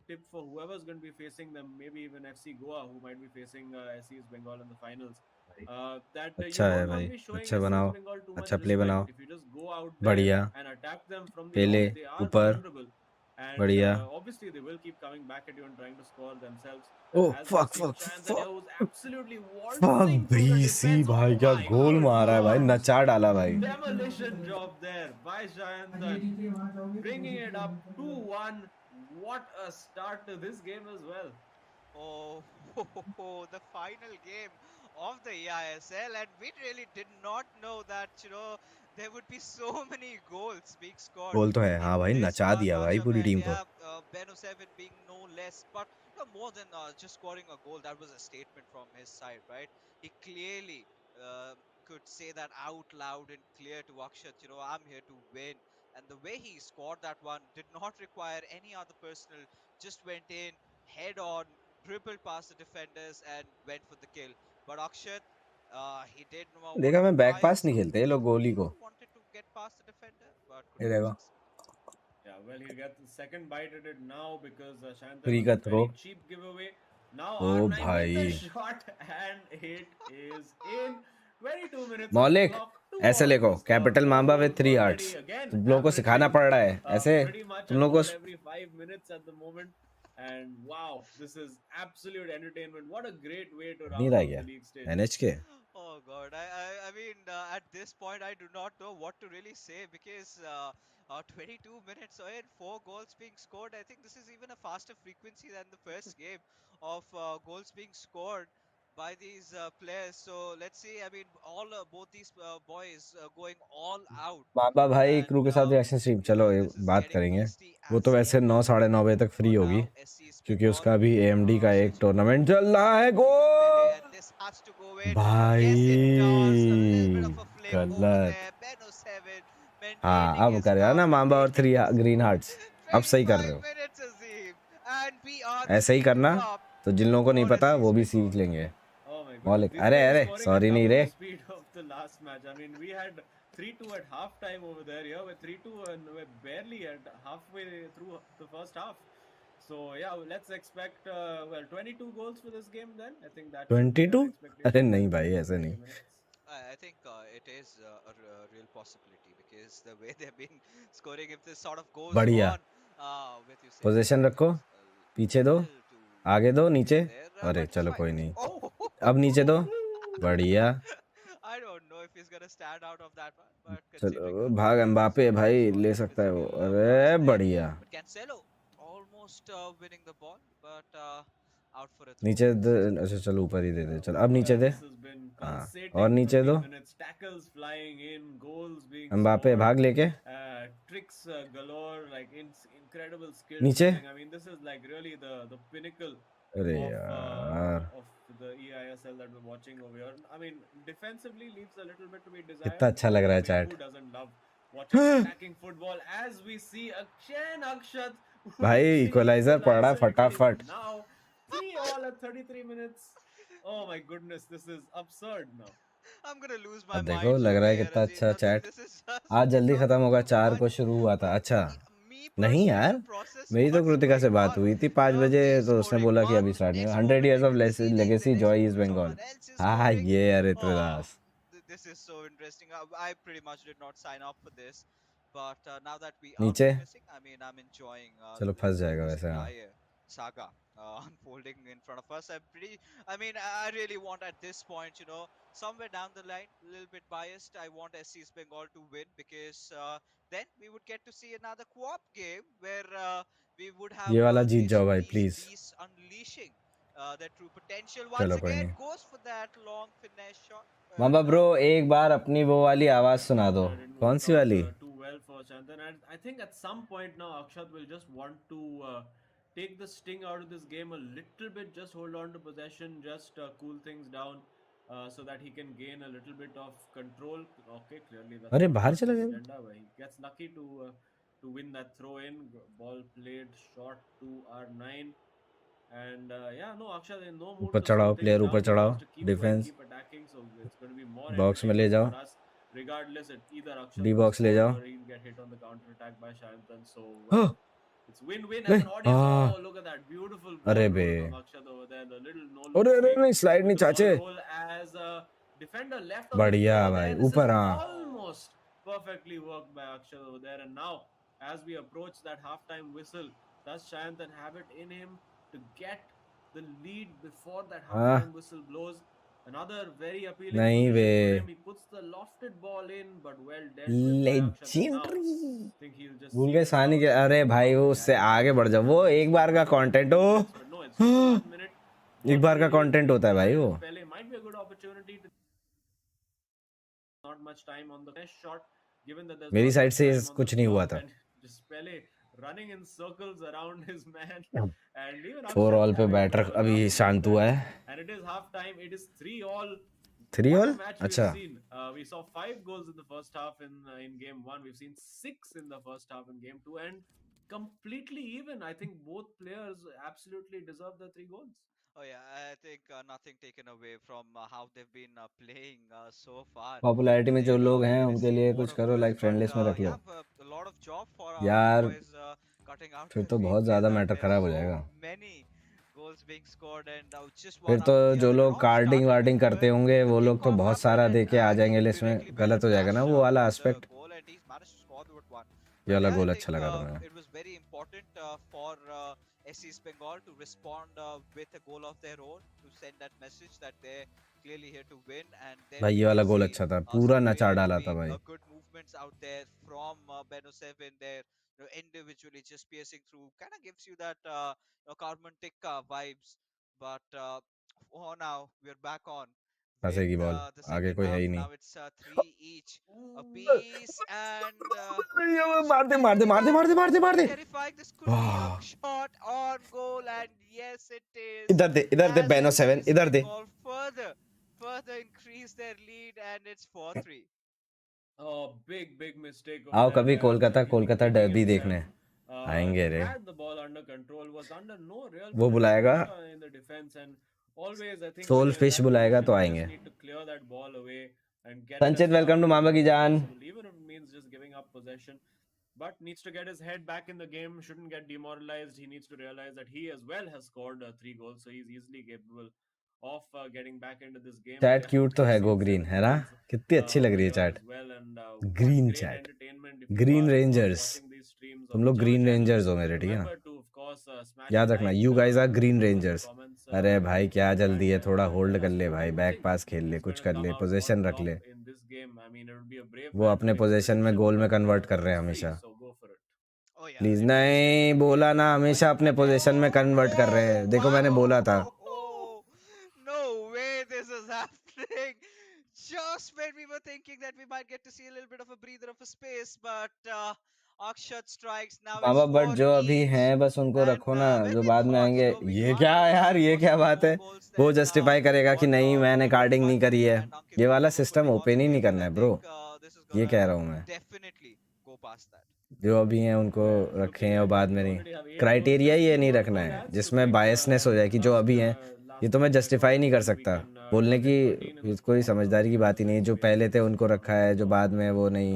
tip for whoever's going to be facing them, maybe even FC Goa, who might be facing SC's Bengal in the finals. That you अच्छा है don't want to भाई, be showing अच्छा SC's बनाओ, Bengal too much अच्छा play respect. बनाओ, If you just go out there बढ़िया, and attack them from the Pele off, they are ऊपर, vulnerable. And बढ़िया. obviously, they will keep coming back at you and trying to score themselves. Oh As we've fuck seen fuck Shayan fuck who's absolutely fuck, waltzing through the BC defense. भाई Oh क्या my goal good मारा है भाई, lord! नचा डाला भाई. Demolition job there by Shayantan, bringing it up 2-1. What a start to this game as well. Oh, the final game of the eISL, and we really did not know that there would be so many goals being scored गोल तो है, in हाँ भाई, this नचा one दिया भाई matchup. पूरी And team को. yeah, Beno 7 being no less, but more than just scoring a goal, that was a statement from his side, right? He clearly could say that out loud and clear to Akshat, I'm here to win. And the way he scored that one did not require any other personal, just went in head on, dribbled past the defenders and went for the kill. But Akshat, he did want देखा, to मैं back try पास नहीं खेलते ये something लोग गोली को. new, wanted to get past the defender, but could ये not देखो, succeed. Yeah, well, he'll get the second bite at it now because Shantan free was का a throw. very cheap giveaway. Now ओ R9 with the भाई, shot, and it is in. 22 minutes on the मौलिक, clock, 2 ऐसे all लिखो, to score. Capital 4 Mamba with goals 3 already. Arts. Again, तुम लोगों को सिखाना averaging पड़ रहा है ऐसे. pretty much तुम a लोगों goal को every 5 minutes at the moment. And wow, this is absolute entertainment. What a great way to नहीं round रह off the गया league stage. एनएच के. Oh God, I mean, at this point, I do not know what to really say, because 22 minutes in, 4 goals being scored. I think this is even a faster frequency than the first game of goals being scored by these players. So let's see. I mean, both these boys going all out, Mamba भाई, and crew के साथ reaction stream, चलो this is बात getting करेंगे. tasty वो तो as वैसे ever 9 साढ़े 9 बजे तक फ्री for होगी, now. SC's क्योंकि Bengal उसका भी AMD का एक searching for टूर्नामेंट चल रहा है. something in Pele, and goal this has to go in. Yes, it does. A little bit भाई, of a flick over गलत. there. Beno 7 हाँ, maintaining अब his करेगा calm, ना मांबा और maintaining 3 his green cool. Hearts. अब सही कर रहे 25 हो. minutes, Azim, and we are ऐसे ही 3-2 करना, up तो जिन लोगों को नहीं for पता वो SC's भी Bengal. सीख लेंगे. Oh my goodness. मौलिक, These अरे guys are अरे, scoring at सॉरी नहीं double रे. the speed of the last match. I mean, we had 3-2 at halftime over there. Yeah, we're 3-2 and we're barely at halfway through the first half. So, yeah, let's expect, 22 goals for this game then. I think that should be 22? our अरे expectation नहीं in भाई, ऐसे 20 नहीं. minutes. I think it is a real possibility, because the way they've been scoring, if this sort of goes बढ़िया. on with Eusebio, position I think रखो, a पीछे दो, little too आगे दो, early नीचे. there, अरे but it's चलो fine. कोई नहीं. Oh, अब नीचे दो. बढ़िया. I don't know if he's gonna stand out of that one, but considering चलो how भाग, good he एम्बापे scored, भाई saw ले that सकता है वो. physical अरे burst there. बढ़िया. But Cancelo almost winning the ball, but out for a throw. नीचे This दे. is going अच्छा to चलो be ऊपर ही दे दे. चलो अब नीचे Well, they. this has been हाँ, और pulsating नीचे दो. 20 minutes. Tackles flying in, goals being Mbappe scored, भाग लेके. tricks galore, like incredible skill नीचे. dribbling. I mean, this is like really the pinnacle अरे यार, of the eISL that we're watching over here. I mean, defensively leaves a little bit to be कितना desired, अच्छा but लग रहा I है mean, chat. who doesn't love watching attacking football? As we see Akshat भाई with the equaliser पड़ रहा है equalizer फटाफट. now. 3 all at 33 minutes. Oh my goodness, this is absurd now. I'm gonna lose my अब देखो mind लग रहा soon है here, कितना Azim. अच्छा I think chat. this is just आज जल्दी become खत्म होगा, too 4 को much. शुरू हुआ था। अच्छा Me नहीं personally यार, to process मेरी तो what's कृतिका से going बात on. हुई थी 5 बजे, We तो उसने scoring बोला कि अभी one. स्टार्ट नहीं हुआ। Next 100 moment years we of will see that the legacy next joy East moment Bengal. someone else is हाँ scoring. ये यार Oh, ऋतुदास। this is so interesting. I pretty much did not sign up for this, but now that we are नीचे witnessing, I mean, I'm enjoying चलो the फंस जाएगा this वैसे। हाँ entire saga unfolding in front of us. I mean, I really want at this point, somewhere down the line, a little bit biased. I want SC's Bengal to win because then we would get to see another co-op game where we would have ये वाला जीत this जाओ भाई these please. beasts unleashing their true potential once चलो कोई again. नहीं। Goes for that long finesse shot, mama but bro एक बार अपनी वो वाली आवाज सुना दो। Yeah, didn't कौन work सी out वाली? too well for Chandan. And I think at some point now, Akshat will just want to take the sting out of this game a little bit. Just hold on to possession, just cool things down, so that he can gain a little bit of control. Okay, clearly that's अरे not बाहर his चला गया। agenda, but he gets lucky to win that throw in. Ball played short to R9. And yeah, no, Akshat in no mood ऊपर to slow चढ़ाओ things player, ऊपर down. He चढ़ाओ। wants to keep going, defence keep attacking. So it's going to be more box में ले entertaining जाओ। for us. Regardless, either Akshat D will box ले score जाओ। or he'll get hit on the counter attack by Shantan. So हाँ, it's win-win as नहीं an audience. हाँ। Oh, look at that beautiful ball अरे बे, roll from Akshat over there. The little no-look अरे अरे fake नहीं, slide with नहीं the ball चाचे। roll as a defender left on the बढ़िया floor भाई, there. This is ऊपर। हाँ oh, almost perfectly worked by Akshat over there. And now, as we approach that halftime whistle, does Shantan have it in him to get the lead before that हाँ। halftime whistle blows? Another very appealing नहीं बे, position for him. He puts the lofted ball in, but well dealt with by Akshat. And now, legendary. I think he'll just भूल see गए this सानी out के। अरे and भाई वो उससे carry on आगे बढ़ जाओ, as वो we एक still बार का have कंटेंट 2 हो। minutes. But no, it's just a 1 minute. एक Ball बार का played कंटेंट होता है भाई well. वो। Pele might be a good opportunity to not much time on the next shot, given that there's मेरी not side much से time on the कुछ नहीं हुआ clock, था। and just Pele running in circles around his man, and even 4 Akshat all पे having batter अभी rather good शांत हुआ stats. है। And it is half time. It is 3-all. 3 What a all? match we've अच्छा। seen. We saw 5 goals in the first half in game one. We've seen 6 in the first half in game two, and completely even. I think both players absolutely deserve the 3 goals. oh yeah. I think nothing taken away from how they've been playing so far popularity in में the जो लोग हैं उनके Eredivisie. लिए What कुछ a करो, goal! Like But friend list में रख yeah, low. a lot of job for our यार boys cutting out फिर their तो बहुत fingernails, ज़्यादा as मैटर there's ख़राब हो so जाएगा। many goals being scored and just फिर one तो after the जो other. It लोग all carding started wording with करते होंगे the वो लोग तो kickoff बहुत happened सारा and दे के आ he जाएंगे लिस्ट में। directly made a गलत हो जाएगा ना splash वो वाला to the aspect. goal and he's managed to score the one. ये But वाला yeah, I गोल अच्छा think लगा था मुझे। it was very important for SC's Bengal to respond with a goal of their own to send that message that they're clearly here to win. And then भाई we ये did वाला गोल see अच्छा था, some पूरा नचा really, डाला था really भाई। good movements out there from Beno Seven there. Individually just piercing through kind of gives you that Carmen Tikka vibes. But for now, we're back on with फंसेगी ball, the आगे second कोई है half. ही नहीं। Now it's three each apiece, and ये should मार दे they मार win दे मार दे again? मार दे मार दे मार Oh, they. terrifying. This could be a वाह। shot on goal, and yes, it is. इधर दे As बेनो 7, SC's इधर दे। Bengal further increase their lead, and it's 4-3. Oh, big mistake over आओ there कभी by Kolkata, Akshat. He was Kolkata digging derby himself. देखने आएंगे रे। Had the ball under control, was under no real वो बुलाएगा, pressure in the defense, and always I think when soul you're in fish that बुलाएगा position, तो you just आएंगे। need to clear that ball away and get it Sanchit as far welcome to from the मामा की field as जान। possible, even if it means just giving up possession. But needs to get his head back in the game, shouldn't get demoralized. He needs to realize that he as well has scored 3 goals, so he's easily capable of getting back into this game. But chat yeah, cute तो we've है, गो seen green 7 है ना? goals कितनी अच्छी लग over रही है here chat. as well. And what green great chat, entertainment if you green are, of course, rangers. watching these streams on तुम लोग whichever ग्रीन channel. रेंजर्स हो मेरे, ठीक है ना? Remember to, of course, smash the याद रखना, likes, you guys are leave green those awesome rangers. comments अरे भाई क्या below, जल्दी and है, थोड़ा tell होल्ड कर us ले who भाई, you बैक think पास खेल ले, is कुछ going to कर come ले, out on पोजीशन रख top ले। in this game. I mean, it would be a brave वो man to अपने make a पोजीशन में prediction, गोल में but कन्वर्ट कर रहे हैं it's free, हमेशा। so go for it. Oh yeah, please it is नहीं, definitely बोला ना, but हमेशा अपने पोजीशन में कन्वर्ट कर रहे हैं। oh देखो मैंने बोला था। wow, no way this is happening. Just when we were thinking that we might get to see a little bit of a breather of a space, but Akshat strikes. Now it's mama but four जो अभी each, हैं बस उनको and रखो ना, when जो we बाद में thought आएंगे। we ये might क्या यार, ये score क्या some बात more है? goals, वो then जस्टिफाई करेगा कि what नहीं मैंने happened कार्डिंग नहीं करी Banu है। and Ankit ये Babu वाला were system putting on open ही नहीं together. करना I है ब्रो। think this is ये gonna कह रहा हूँ मैं। definitely go past that. जो अभी हैं उनको Yeah, रखें looking और at बाद it, we में नहीं। already have 8 goals. Criteria Let's ये see नहीं what रखना all है adds to जिसमें make बायसनेस हो जाए कि जो last अभी हैं। ये तो मैं जस्टिफाई नहीं कर सकता बोलने की। ये कोई समझदारी की बात ही नहीं है, जो पहले थे उनको रखा है, जो बाद में वो नहीं।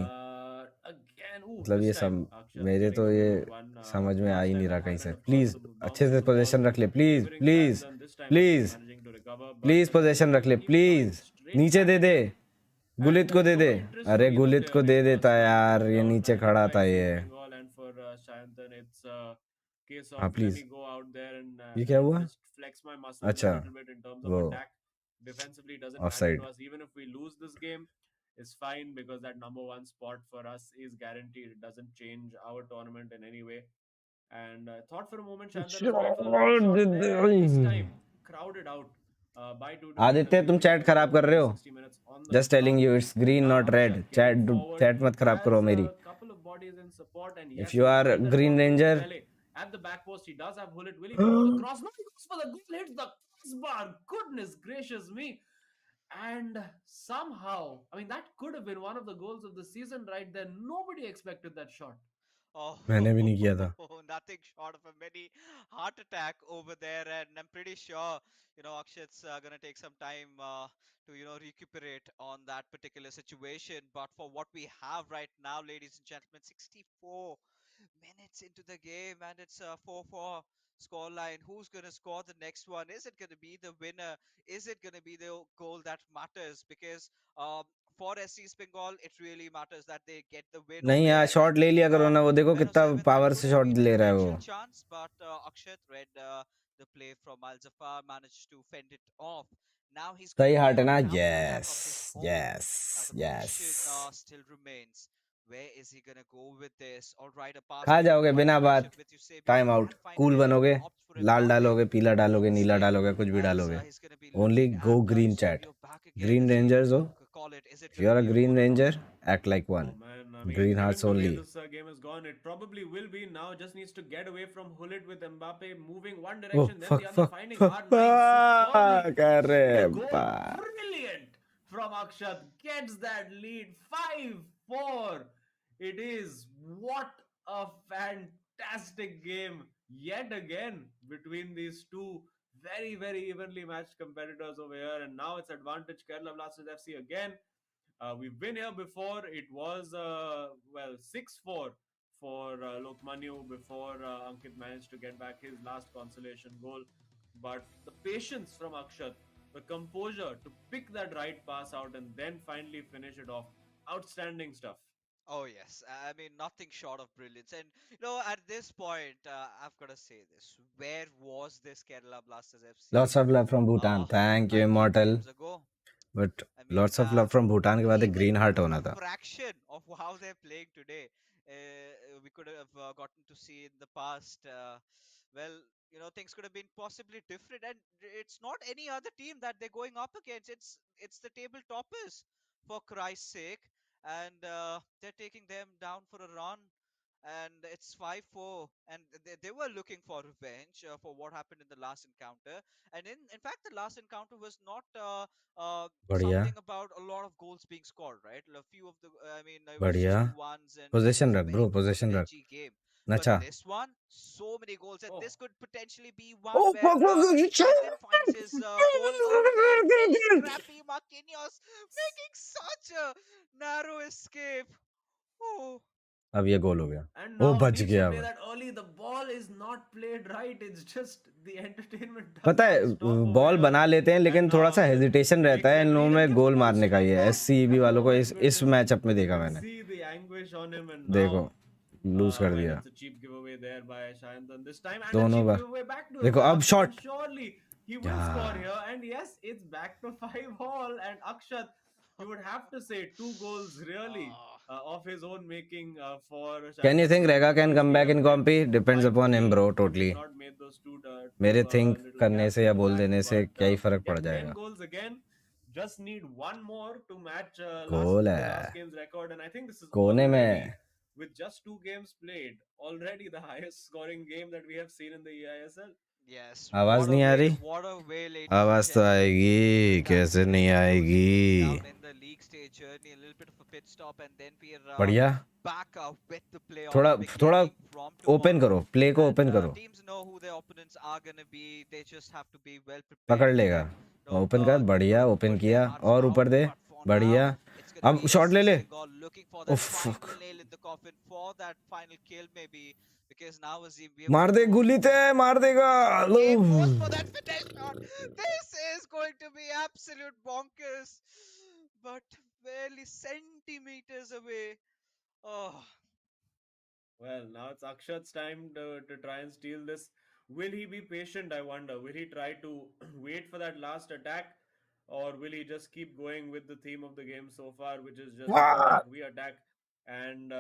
Again, मतलब this ये time सब Akshat मेरे getting तो away ये with one. समझ में आ Last ही time नहीं it रहा कहीं से। happened, of course, please the अच्छे bounce से of the ball पोजीशन रख ले, please favoring please Chandon. This time Akshat please managing to recover, but please again position रख ले, he keeps coming please straight नीचे back they they, again. गुलित And को दे no दे। interest अरे from either गुलित को player. They It was देता यार, pulled ये out नीचे nicely खड़ा by था East ये। Bengal, and for Shantan, it's a case हाँ of let me please. go out there and ये क्या huआ? just flex my muscles a अच्छा little bit in terms of वो attack. Defensively, doesn't matter to offside. us. Even if we lose this game, is fine because that number one spot for us is guaranteed. It doesn't change our tournament in any way. And thought for a moment Shantan is going for the long shot there, and this time crowded out by two Aditya defenders. We तुम will chat get खराब about कर रहे हो। 360 minutes on the just telling clock. You it's green Now not red. Akshat getting chat forward. Chat He मत खराब करो has मेरी। a couple of bodies in support, and if yes, you he will are find that green ball from ranger. Pele at the back post. He does have Hullet. Will he go for the cross? No, he goes for the goal. Hits the crossbar. Goodness gracious me. And somehow, I mean, that could have been one of the goals of the season right there. Nobody expected that shot. Oh, मैंने भी नहीं किया था। nothing short of a mini heart attack over there, and I'm pretty sure Akshat's gonna take some time to recuperate on that particular situation. But for what we have right now, ladies and gentlemen, 64 minutes into the game, and it's a 4-4 scoreline. Who's gonna score the next one? Is it gonna be the winner? Is it gonna be the goal that matters? Because for SC Bengal, it really matters that they get the win over नहीं there. यार, And shot ले लिया करो ना, वो देखो Ben कितना 07, that power could से have शॉट been the ले रहा है वो। potential chance, but Akshat read the play from Al Zafar, managed to fend it off. Now he's going सही to be हार्ट है a ना? counter attack of his yes own. Yes Now the yes. question still remains. Where is he going to go with this? All right, a pass खा between जाओगे one बिना direction बात। with Eusebio. Time He out. can find cool Pele, बनोगे, opts for Lal Mbappe. डालोगे, पीला डालोगे, नीला Instead, डालोगे, कुछ भी as डालोगे। he's going to be only looking go at green chat. Eusebio back again. Green Is he rangers going हो। to call it? Is it if you going to are a be a green goal or not? Ranger act like Oh one. man, I mean, green given hearts the way only. this game is gone, it probably will be now. Just needs to get away from Hullet with Mbappe moving one oh direction, then fuck the other, fuck finding fuck R9 superbly. कर The रहे goal, बा। brilliant from Akshat, gets that lead 5-4. It is what a fantastic game yet again between these two very evenly matched competitors over here, and now it's advantage Kerala Blasters FC again. We've been here before. It was, 6-4 for Lokmanu before Ankit managed to get back his last consolation goal. But the patience from Akshat, the composure to pick that right pass out and then finally finish it off. Outstanding stuff. Oh yes, I mean nothing short of brilliance. And at this point, I've got to say this: where was this Kerala Blasters FC lots of love from Bhutan, thank you 19 immortal. games ago? But I mean, lots of love from Bhutan के बाद एक even green heart a होना था। fraction of how they're playing today, we could have gotten to see in the past. Well, things could have been possibly different, and it's not any other team that they're going up against. It's the table toppers, for Christ's sake, and they're taking them down for a run. And it's 5-4, and they were looking for revenge for what happened in the last encounter. And in fact, the last encounter was not बढ़िया something about a lot of goals being scored, right? A few of the, I mean, it was बढ़िया। just 2-1s, and it position was a रख very bro, position रख। edgy game. But नचा। this one, so many goals, and Oh, this could potentially be ओ one where fuck fuck. Shanton finds his goal. Oh man, very scrappy Marquinhos making such a narrow escape. Oh. अब ये गोल हो गया। and O now बच needs to गया play भाई। that early. The ball is not played right. It's just the entertainment does पता है not stop over ball here. बना लेते हैं, And लेकिन now थोड़ा सा Akshat हेजिटेशन रहता takes है इन that लोगों lead and में gives the गोल ball मारने का। straight ये back. एससीबी वालों Oh को my इस goodness. मैचअप में You देखा can मैंने। see the anguish on him, and देखो now लूज कर well, दिया it's a cheap giveaway there by Shayantan this time, and a दोनों cheap bar. giveaway back to him देखो by अब Akshat, and shot. surely he will score here. And yes, it's back to 5-all, and Akshat, you would have to say, two goals really Ah. of his own making for can you Shayantan think over there, रेगा can because come he बैक इन have led कॉम्पी? Depends upon him 5-3 bro if he'd totally. not made those मेरे two think little करने gaps से at या the बोल back. देने से But क्या ही फर्क पड़ yeah, 10 जाएगा। goals again. Just need one more to match goal the last है game's record, and I think this is कोने already, में। with just 2 games played, already the highest scoring game that we have seen in the eISL. Yes, आवाज नहीं आ रही? what a way, ladies and आवाज तो gentlemen, to आएगी, कैसे नहीं closing down आएगी? in the league stage journey. A little bit of a pit stop, and then we're बढ़िया. back with the थोड़ा playoffs थोड़ा beginning from ओपन tomorrow. करो, प्ले को And ओपन करो. teams know who their opponents are gonna be. They just have to be well prepared पकड़ for लेगा. it. No, open कर, बढ़िया. ओपन put their किया hearts और out. ऊपर दे. But for now, बढ़िया. it's gonna अब be a शॉट ले ले. Seagal looking for that उफ. final nail in the coffin for that final kill, maybe. Because now, Azim, we have मार got दे, close गुली to ते it. मार देगा. Game goes for that finish shot. This is going to be absolute bonkers, but barely centimeters away. Oh, Well, now it's Akshat's time to try and steal this. Will he be patient? I wonder. Will he try to wait for that last attack? Or will he just keep going with the theme of the game so far, which is just नहीं we attack? And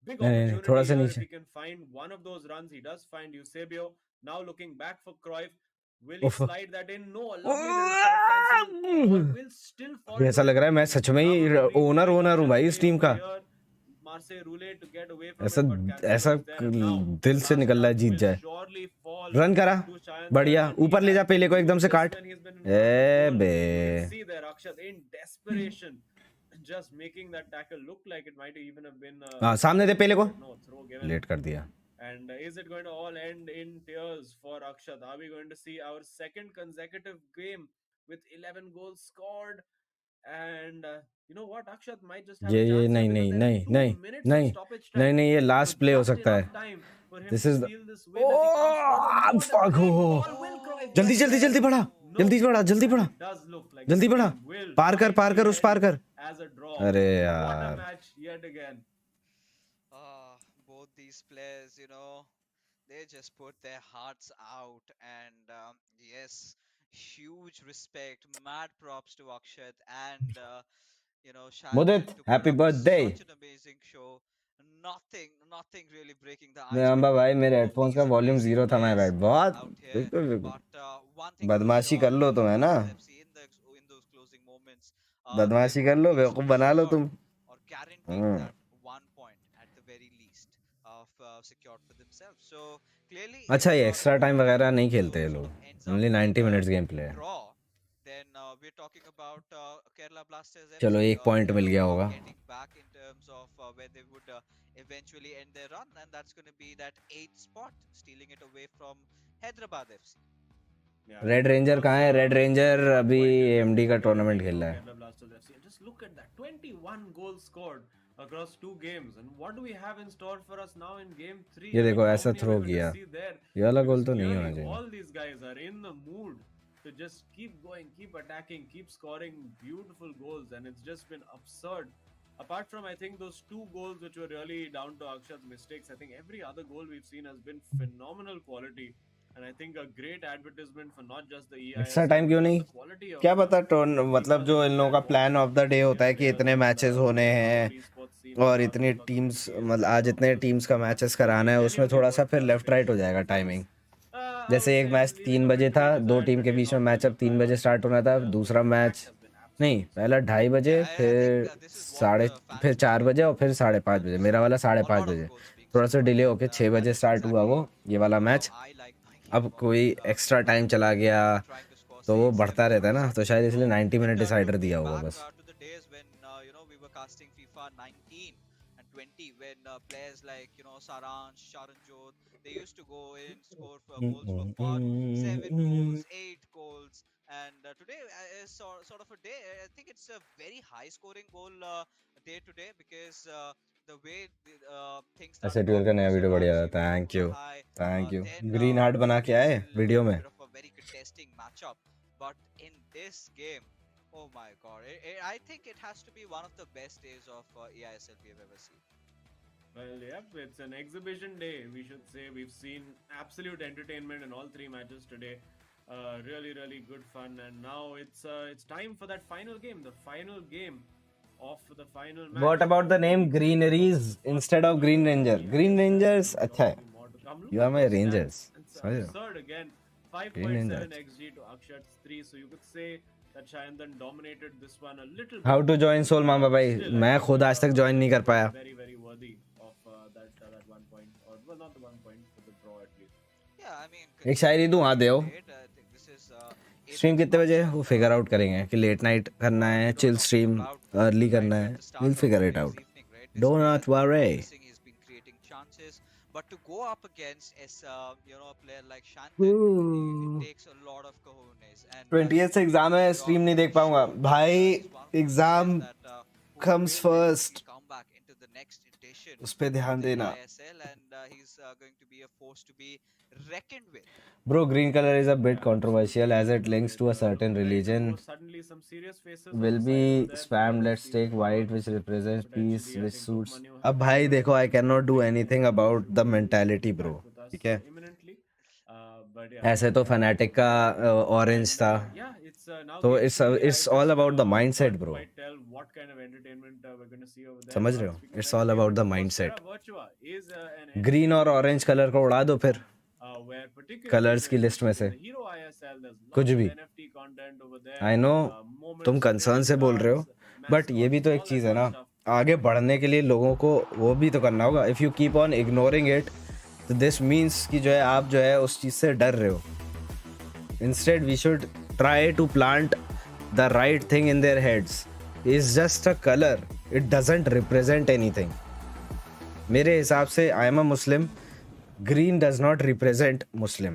big नहीं नहीं, थोड़ा opportunity सा here if नीचे. he can find one of those runs. He does find Eusebio. Now looking back for Cruyff. Will he उफ. slide that in? No, a lovely little shot cancel. Ball will still fall अभी to ऐसा his लग रहा है feet. मैं सच में Now he a complete owner flying owner हूँ Akshat भाई इस play टीम over का. here. Marseille roulette to get away from ऐसा it, but cancel ऐसा was there. And now दिल से last निकल रहा है run जीत will जाए. surely fall रन करा. to Shayantan, बढ़िया. and he ऊपर ले has जा, पेले को एकदम proved से this काट. when he's been in front of A goal. Bay. You can see there Akshat in desperation just making that tackle look like it might even have been हाँ, a सामने दे foul, पेले को. but no, throw given. Late कर दिया. And is it going to all end in tears for Akshat? Are we going to see our second consecutive game with 11 goals scored? And you know what? Akshat might just have a ये chance here नहीं because नहीं there is नहीं 2 minutes of नहीं stoppage नहीं time. नहीं, ये So last play हो just सकता enough है. time for him this to is steal this win as he comes forward. Oh, the fuck great हो. ball! Will Cruyff जल्दी get जल्दी there? जल्दी बढ़ा. No, जल्दी बढ़ा, जल्दी and बढ़ा. it does look like जल्दी this बढ़ा. game will पार कर, उस finally पार end कर. as a draw. अरे What a यार. match yet again. both these players, they just put their hearts out. And yes, huge respect, mad props to Akshat and Shayantan Mudit, to put happy up birthday. such an amazing show. Nothing really breaking the मैं ice Amba between भाई, two मेरे of headphones का these volume amazing 0 था. मैं players बैठ बहुत. out here. बिल्कुल बिल्कुल. But one thing for बदमाशी कर sure, लो तुम, है Kerala ना. Blasters FC in those closing moments, they're बदमाशी going कर to लो, be बेवकूफ बना लो secured तुम. or guaranteed that 1 point at the very least of secured for themselves. So clearly, अच्छा, if ये एक्स्ट्रा टाइम tomorrow वगैरह नहीं खेलते ये sort लोग. of ends up only being 90 a minutes game play है. draw, then we're talking about Kerala Blasters चलो, FC. एक पॉइंट They मिल will गया be होगा. getting back in terms of where they would eventually end their run, and that's going to be that 8th spot, stealing it away from Hyderabad FC. Yeah, red ranger कहाँ है? Red ranger अभी MD का tournament खेल रहा है. Kerala Blasters FC. And just look at that, 21 goals scored across 2 games. And what do we have in store for us now in game 3? ये I mean, देखो, how ऐसा many are throw we going to किया. see there? ये वाला गोल Because तो नहीं होना clearly चाहिए. all these guys are in the mood to just keep going, keep attacking, keep scoring beautiful goals, and it's just been absurd. Apart from, I think, those 2 goals which were really down to Akshat's mistakes, I think every other goal we've seen has been phenomenal quality. And I think a great advertisement for not just the eISL, extra time क्यों but नहीं? the quality of क्या पता मतलब FIFA जो that in we लोगों get का plan watching of the day होता है कि players इतने on मैचेस होने our हैं esports scene और across इतनी FIFA टीम्स, community is मतलब just आज इतने bonkers. टीम्स का मैचेस So कराना है, उसमें genuinely थोड़ा सा worth फिर लेफ्ट राइट हो patience. जाएगा Hence, टाइमिंग. I would जैसे एक say match leave 3 it a बजे bit था, 2 predecided टीम के today, बीच में not to मैचअप 3 बजे supply स्टार्ट होना था. players, but दूसरा the match match has been नहीं, absolutely पहला stunning. 2:30 बजे, I think फिर this is what साढ़े, the फिर fans 4 want बजे to और फिर see. 5:30 बजे. मेरा वाला A 5:30 lot of बजे. goals being थोड़ा सा scored, डिले and होके 6 that बजे is स्टार्ट हुआ वो, exactly ये वाला how match. I like my अब game of कोई एक्स्ट्रा FIFA. टाइम चला गया Trying to score तो वो 6, बढ़ता 7 रहता है goals ना, तो something, शायद इसलिए 90 मिनट But डिसाइडर looking दिया होगा back बस. to the days when we were casting FIFA 19 and 20, when players like Saransh, Sharanjot, they used to go in, score goals for fun, 7 goals, 8 goals. And today is sort of a day. I think it's a very high scoring goal day today, because the way things ऐसे started tour off, का नया video बढ़िया था. Saransh, he was thank on a you. high. Thank you. Then green heart बना we के have आए seen a video little में. bit of a very contesting matchup. But in this game, oh my god, I think it has to be one of the best days of eISL we have ever seen. Well, yep, it's an exhibition day, we should say. We've seen absolute entertainment in all 3 matches today. Really, really good fun. And now it's time for that final game, the final game of the final match. What about the name Greeneries instead of Green Ranger? Green Rangers अच्छा है. You are my Rangers. It's समझ रहे हो? absurd again. Green 5.7 Rangers. XG to Akshat's 3. So you could say that Shayantan dominated this one a little bit. How to join Soul Mamba भाई? Still, I मैं think, खुद आज तक join नहीं कर पाया. Very, very worthy of that 1 point. Or, well, not the 1 point, but the draw at least. Yeah, I mean, एक शायरी दूं, हाँ considering दे the आओ। date, I think this is stream Apex कितने बजे Marks है वो and फिगर आउट करेंगे कि लेट नाइट करना है, chill talking stream about early right करना at है, the start will of figure it today's out, evening, right? He's don't been not worry. promising, he's been creating chances, but to go up against a player like Shanton, it takes a lot of cojones, and 20th से I'm exam pretty है, sure, stream नहीं देख for पाऊंगा sure, that भाई। he's one of those players exam that who comes will make a first, comeback into the next edition उस पे of ध्यान the देना। eISL, and he's going to be a force to be reckoned with. Bro, green color is a bit Yeah, absolutely. controversial I as mean, it links to a it certain looked like there religion. was suddenly some serious faces on Will the side over be there for spammed. Let's FC's take Bengal. white, which represents peace, Potentially, I which think suits. Lukmanu अब having भाई देखो, I cannot do breaking anything news about the will mentality, be bro. back with us ठीक है? imminently. But yeah, ऐसे तो fanatic का orange and था, yeah, it's now तो game three. I it's all just about the can't mindset, bro. quite tell what kind of entertainment we're going to see over there. समझ रहे But हो? speaking of It's all about entertainment, the of course, mindset. Terra Virtua is an green और entertaining orange colour को उड़ा दो फिर platform. Where particularly colours की list में especially in से, the Hero ISL, there's कुछ lots of भी। NFT content over there, I know तुम moments, कंसर्न trading से बोल रहे हो, cards, बट ये भी mascots, तो एक all that चीज़ है fun ना, stuff. आगे बढ़ने के लिए लोगों को वो भी तो करना होगा। If you keep on ignoring it, तो दिस मीन्स कि जो है आप जो है उस चीज़ से डर रहे हो। Instead we should try to plant the right thing in their heads. Is just a colour, it doesn't represent anything. मेरे हिसाब से I am a Muslim, green does not represent Muslim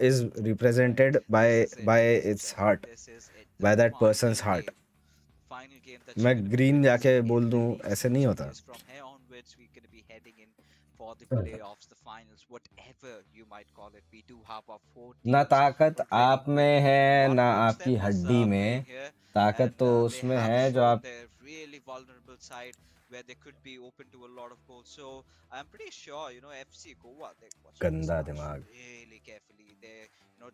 is Right. represented by This is it. This is its it. heart, This is it. The by that final person's heart. game. The final game that you're मैं going to be green witnessing जाके in बोल the दूं, league ऐसे नहीं season, होता। because from here onwards we're going to be heading in for the playoffs, the finals, whatever you might call it. We do have our four ना teams ताकत already आप में playing. है One ना amongst आपकी them is हड्डी playing में, here, ताकत and तो they उसमें have है जो shown आप। their really vulnerable side, where they could be open to a lot of goals. So I'm pretty sure, FC Goa, they're watching this गंदा match दिमाग। really carefully. They're,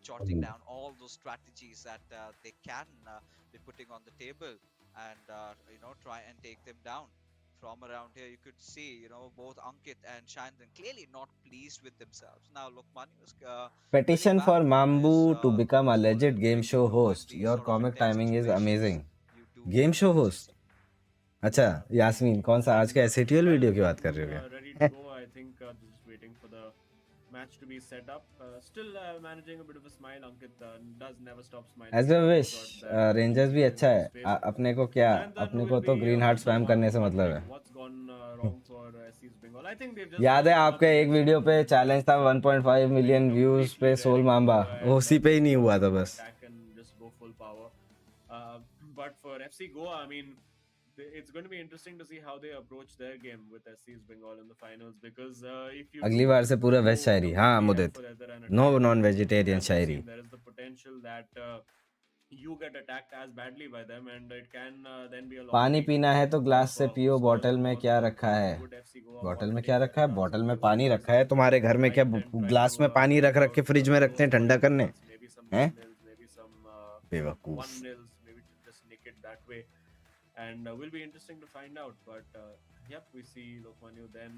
jotting down all those strategies that they can be putting on the table, and try and take them down. From around here, you could see, both Ankit and Shandan clearly not pleased with themselves. Now, look, Manu is pretty Petition back for from Mambu to become a his legit game drinking, show and host. these Your sort of comic intense timing is situations amazing. you do game show tend to host? see. अच्छा यास्मीन, कौन सा आज And का एसएटीएल well, video की बात कर रहे हो ready क्या? to go. I think just waiting for the match to be set up. Still managing a bit of a smile. Ankit does never stop smiling. As a So wish, got that rangers भी showing अच्छा on है। his face. अपने को क्या, And then अपने we'll को be तो green heart also spam करने से मतलब wondering है। what's gone wrong for SC's Bengal. I think they've just याद है come up आपके एक against वीडियो पे चैलेंज था 1.5 been मिलियन व्यूज completely पे soul raring to Mamba, go and उसी पे ही just नहीं हुआ था बस। attack and just go full power. But for FC Goa, I mean, it's going to be interesting to see how they approach their game with SC's Bengal in the finals, because if you अगली do बार से पूरा veg go शायरी। हाँ completely Mudit, for either an no attack, non vegetarian as we've शायरी। seen, there is the potential that you get attacked as badly by them, and it can then be a long पानी week पीना है तो of glass से पियो, hostile bottle में wars. क्या But रखा है? would FC Goa bottle want में to क्या take रखा that है? chance बॉटल and में just पानी force रखा है। them तुम्हारे घर में क्या right and try glass to में पानी रख squeeze रख के out फ्रिज में रखते those हैं ठंडा early करने? results, maybe some हैं 2-0, maybe some बेवकूफ। 1-0, maybe to just nick it that way. And will be interesting to find out. But yep, we see Lokmanu then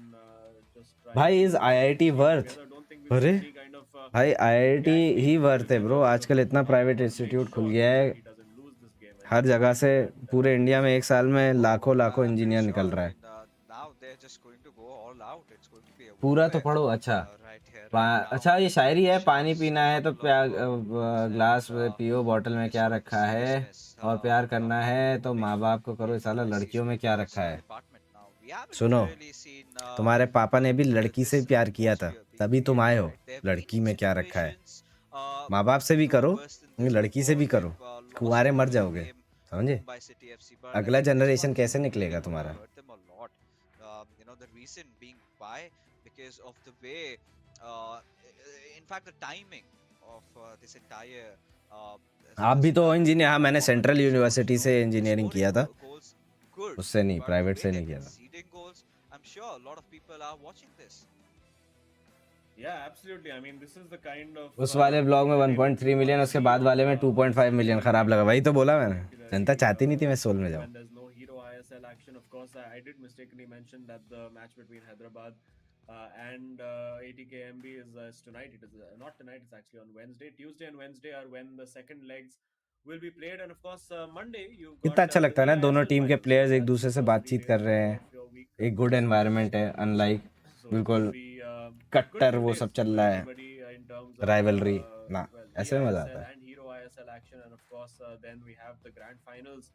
just try भाई to is put the IIT team worth? together. Don't think we'll अरे see any kind of भाई IIT gang ही being put worth है bro. together आजकल इतना private to make institute खुल sure गया है that he doesn't lose this game. I her think जगह से। that पूरे इंडिया में एक साल में लाखों लाखों I'm pretty इंजीनियर sure. निकल I रहा है। mean, now they're just going to go all out. It's going to be a पूरा तो warfare पढ़ो। अच्छा right here, right now. अच्छा ये शायरी है, Sure, पानी just पीना a है तो couple प्यार of moments, ग्लास and पियो, बॉटल में this क्या sort of रखा है? seriousness और प्यार from करना है तो moving माँ बाप को करो, in इस साला SC's लड़कियों में क्या Bengal's रखा है? department now. We haven't सुनो, really seen तुम्हारे पापा ने भी लड़की से this प्यार किया था, atmosphere being तभी तुम आए created, हो। right? There have लड़की been में क्या रखा है? situations, माँ बाप से भी करो, worse than this लड़की से before. भी करो, They've lost कुंवारे an मर early जाओगे। game to समझे? Mumbai City FC, but I अगला think this generation one is कैसे really निकलेगा going to तुम्हारा? hurt them a lot. The reason being why, because of the way, in fact, the timing of this entire. आप भी तो engineer? हाँ, मैंने tournament central is university also से engineering scoring किया था, goals good, उससे नहीं, but the प्राइवेट way से they're नहीं किया था। conceding goals, I'm sure a lot of people are watching this. yeah, absolutely. I mean, this is the kind of उस वाले ब्लॉग में 1.3 मिलियन, उसके बाद वाले में 2.5 मिलियन। खराब लगा, वही तो बोला मैंने। जनता चाहती नहीं थी मैं सोल में जाऊं। when there's no Hero ISL action. Of course, I did mistakenly mention that the match between Hyderabad and ATKMB is tonight. It is not tonight. It's actually on Wednesday. Tuesday and Wednesday are when the second legs will be played, and of course Monday you've got कितना अच्छा लगता है ना, दोनों eISL team के finals. Players So एक that's दूसरे the से first 3 बातचीत days कर रहे हैं। of your week एक गुड progressing. एनवायरनमेंट है, अनलाइक So it बिल्कुल will be good कट्टर few वो days सब चल to रहा है, everybody in terms of rivalry ना, well, ऐसे में मजा आता eISL है। and Hero ISL action, and of course, then we have the grand finals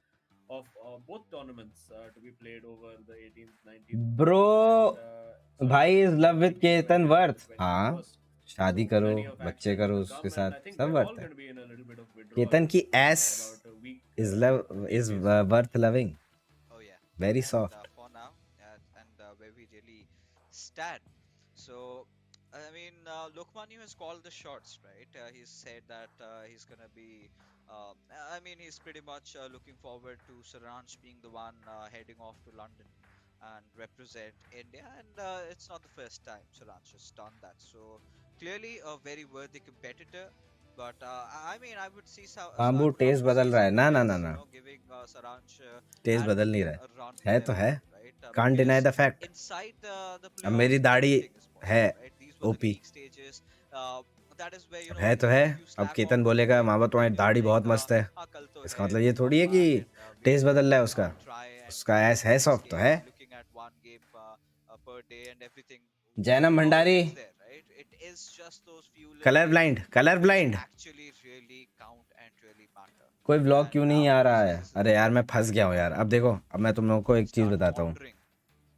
of both tournaments to be played over the 18th, 19th bro and sorry, भाई is love with 19th, Ketan 20th, and worth, the हाँ 21st. शादी So करो, plenty of बच्चे action करो to उसके come, साथ, and I think सब we're all worth है। going to be in a little bit of withdrawal Ketan की एस for about a week is is previously. Worth loving, Oh yeah, very and soft. for now, and where we really stand. So, I mean, Lokmanu has called the shots, right? He's said that he's gonna be. I mean, he's pretty much looking forward to Saransh being the one heading off to London and represent India, and it's not the first time Saransh has done that. So clearly a very worthy competitor. But I mean, I would see. I bamboo would love test to see बदल रहा है, ना someone ना ना else, ना, giving Saransh test and the बदल नहीं team रहा a run है तो there, है, right? Can't deny Because the fact. inside the अब मेरी playoffs, दाढ़ी anything is है possible, right? These were the OP, league stages. Uh, that is where अब है तो है। even if you अब slag off केतन the बोलेगा team, मामा तुम्हारी then you दाढ़ी think, बहुत मस्त है, हाँ कल तो इसका है, मतलब ये we'll थोड़ी come है कि back and टेस्ट we'll बदल रहा है उसका, try and उसका win ऐस है these सॉफ्ट तो है। games, looking at one game per day and everything. Jainam All of Bhandari, it's there, right? It is just those few little colour things blind, colour which blind. actually really count and really matter. कोई vlog And क्यों नहीं now uh this रहा is है? his अरे यार मैं opportunity, फंस गया हूँ यार। अब देखो, अब मैं तुम लोगों को to एक चीज़ start बताता हूँ। pondering.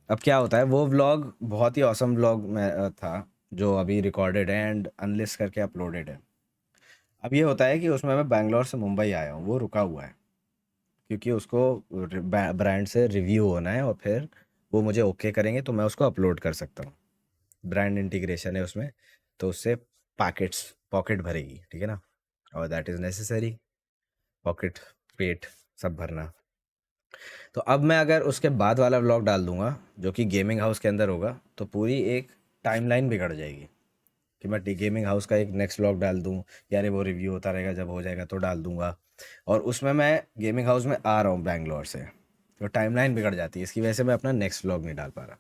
अब क्या होता है, वो व्लॉग बहुत ही ऑसम व्लॉग में था जो अभी रिकॉर्डेड है एंड अनलिस्ट करके अपलोडेड है। अब ये होता है कि उसमें मैं बैंगलोर से मुंबई आया हूँ, वो रुका हुआ है क्योंकि उसको ब्रांड से रिव्यू होना है और फिर वो मुझे ओके करेंगे तो मैं उसको अपलोड कर सकता हूँ। ब्रांड इंटीग्रेशन है उसमें, तो उससे पॉकेट भरेगी, ठीक है ना, और दैट इज़ नेसेसरी, पॉकेट पेट सब भरना। तो अब मैं अगर उसके बाद वाला व्लॉग डाल दूंगा जो कि गेमिंग हाउस के अंदर होगा, तो पूरी एक टाइमलाइन बिगड़ जाएगी कि मैं गेमिंग हाउस का एक नेक्स्ट व्लॉग डाल दूं, यार वो रिव्यू होता रहेगा, जब हो जाएगा तो डाल दूंगा, और उसमें मैं गेमिंग हाउस में आ रहा हूँ बैंगलोर से, तो टाइमलाइन बिगड़ जाती है। इसकी वजह से मैं अपना नेक्स्ट व्लॉग नहीं डाल पा रहा,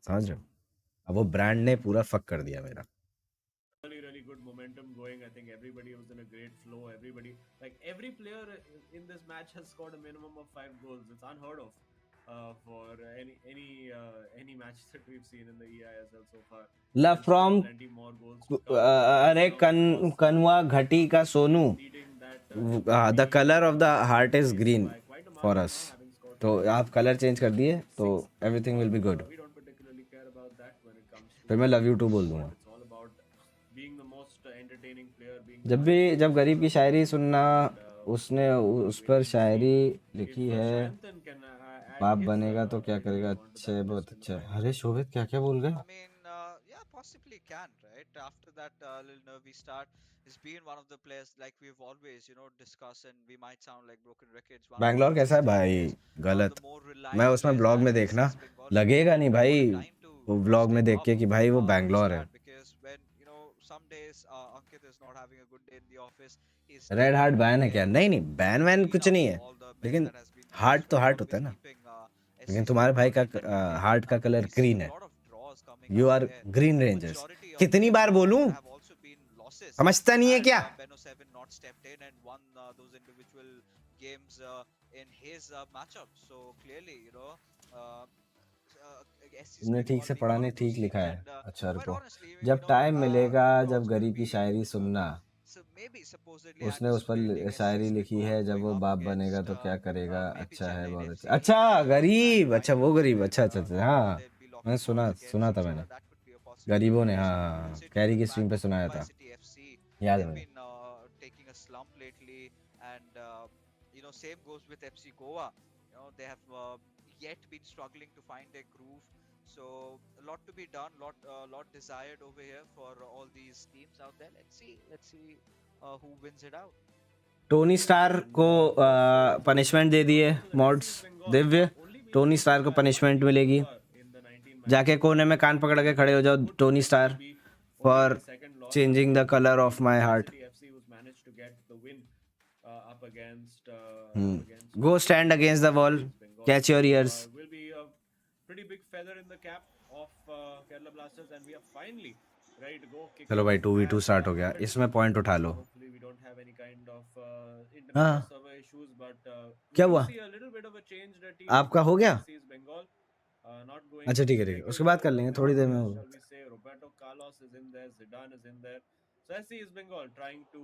समझ रहे हो? अब वो ब्रांड ने पूरा फक कर दिया मेरा। Really good momentum going. I think everybody was in a great flow. Everybody, like every player in this match has scored a minimum of 5 goals. It's unheard of for any match that we've seen in the eISL so far. Love And still from, plenty more goals to come. अरे Now, of course, कनवा घटी का Sonu, leading that the GPay colour of the heart is race green by quite a for margin us. now, having scored तो 5 आप goals colour to change कर दिए तो 6. Everything will be But good. we don't particularly care about that when it comes to फिर मैं love you to बोल GPay. दूंगा। It's all about being the most entertaining player, being the जब भी, most जब गरीब की शायरी सुनना, and उसने उस waiting पर to see शायरी if लिखी है, Sayantan can add बाप his बनेगा तो क्या entry करेगा, onto अच्छे that बहुत list in the अच्छा। finals. अरे शोभित क्या क्या बोल गए? I mean, yeah, possibly can, right? After that little nervy start, he's been one of the players like we've always, discussed, and we might sound like broken records. One of the Bangalore कैसा है consistent भाई? players, one of the गलत। more मैं reliable उसमें players blog that में this देखना, East Bengal team लगेगा had. नहीं And भाई what a time to वो ब्लॉग में step देख up के कि भाई वो to बैंगलोर है। start, because when some days Ankit is not having a good day in the office, he's red stepping heart over ban है क्या? there नहीं नहीं, to बैन वैन clean कुछ up नहीं है, all the mess लेकिन that has been there. Heart So तो he's heart होता always है ना। keeping लेकिन SC's तुम्हारे name भाई on का it, and we've हार्ट का now colour really green seen a है। lot of draws coming you out are there. Green The rangers. majority of कितनी them बार बोलूं? have also been losses, समझता नहीं है had क्या? Beno 7 not stepped in and won those individual games in his matchup. So clearly, uh, SC East तुमने ठीक Bengal से being पढ़ा one नहीं, of those ठीक लिखा teams, है। and अच्छा quite रुको, honestly, जब टाइम मिलेगा, we would जब also गरीब की be शायरी सुनना। so maybe supposedly उसने उस anticipating पर SC शायरी East लिखी Bengal है, जब going वो up बाप बनेगा against तो क्या करेगा, maybe अच्छा है, Chennai बहुत अच्छा। FC अच्छा in the grand गरीब, अच्छा वो final गरीब, where अच्छा अच्छा अच्छा, हाँ they'll be मैंने locking सुना horns against सुना था each मैंने, other. That could be a possibility, गरीबों ने, because हाँ considering कैरी the की fact स्ट्रीम पे that सुनाया Mumbai था, City FC, याद है they've मुझे। been taking a slump lately, and same goes with FC Goa. They have yet been struggling to find their groove. So a lot to be done, lot desired over here for all these teams out there. Let's see who wins it out. Tony star को punishment दे दिए mods, Divya Tony star को punishment मिलेगी, जाके कोने में कान पकड़ के खड़े हो जाओ Tony star, for changing the colour of my heart. Go stand against the wall, catch your ears. Will be a pretty big feather in the cap of Kerala Blasters, and we are finally ready to go. Kick चलो off भाई this 2v2 match start हो गया, 100 इसमें point उठा लो। Hopefully, we don't have any kind of internet or हाँ server issues, but we क्या do हुआ? see a little bit of a changed team आपका हो from गया? SC Bengal. not going अच्छा with ठीक है the ठीक है, उसके regular बाद कर लेंगे थोड़ी Euro देर players, में. shall we say. Roberto Carlos is in there, Zidane is in there. So SC is Bengal trying to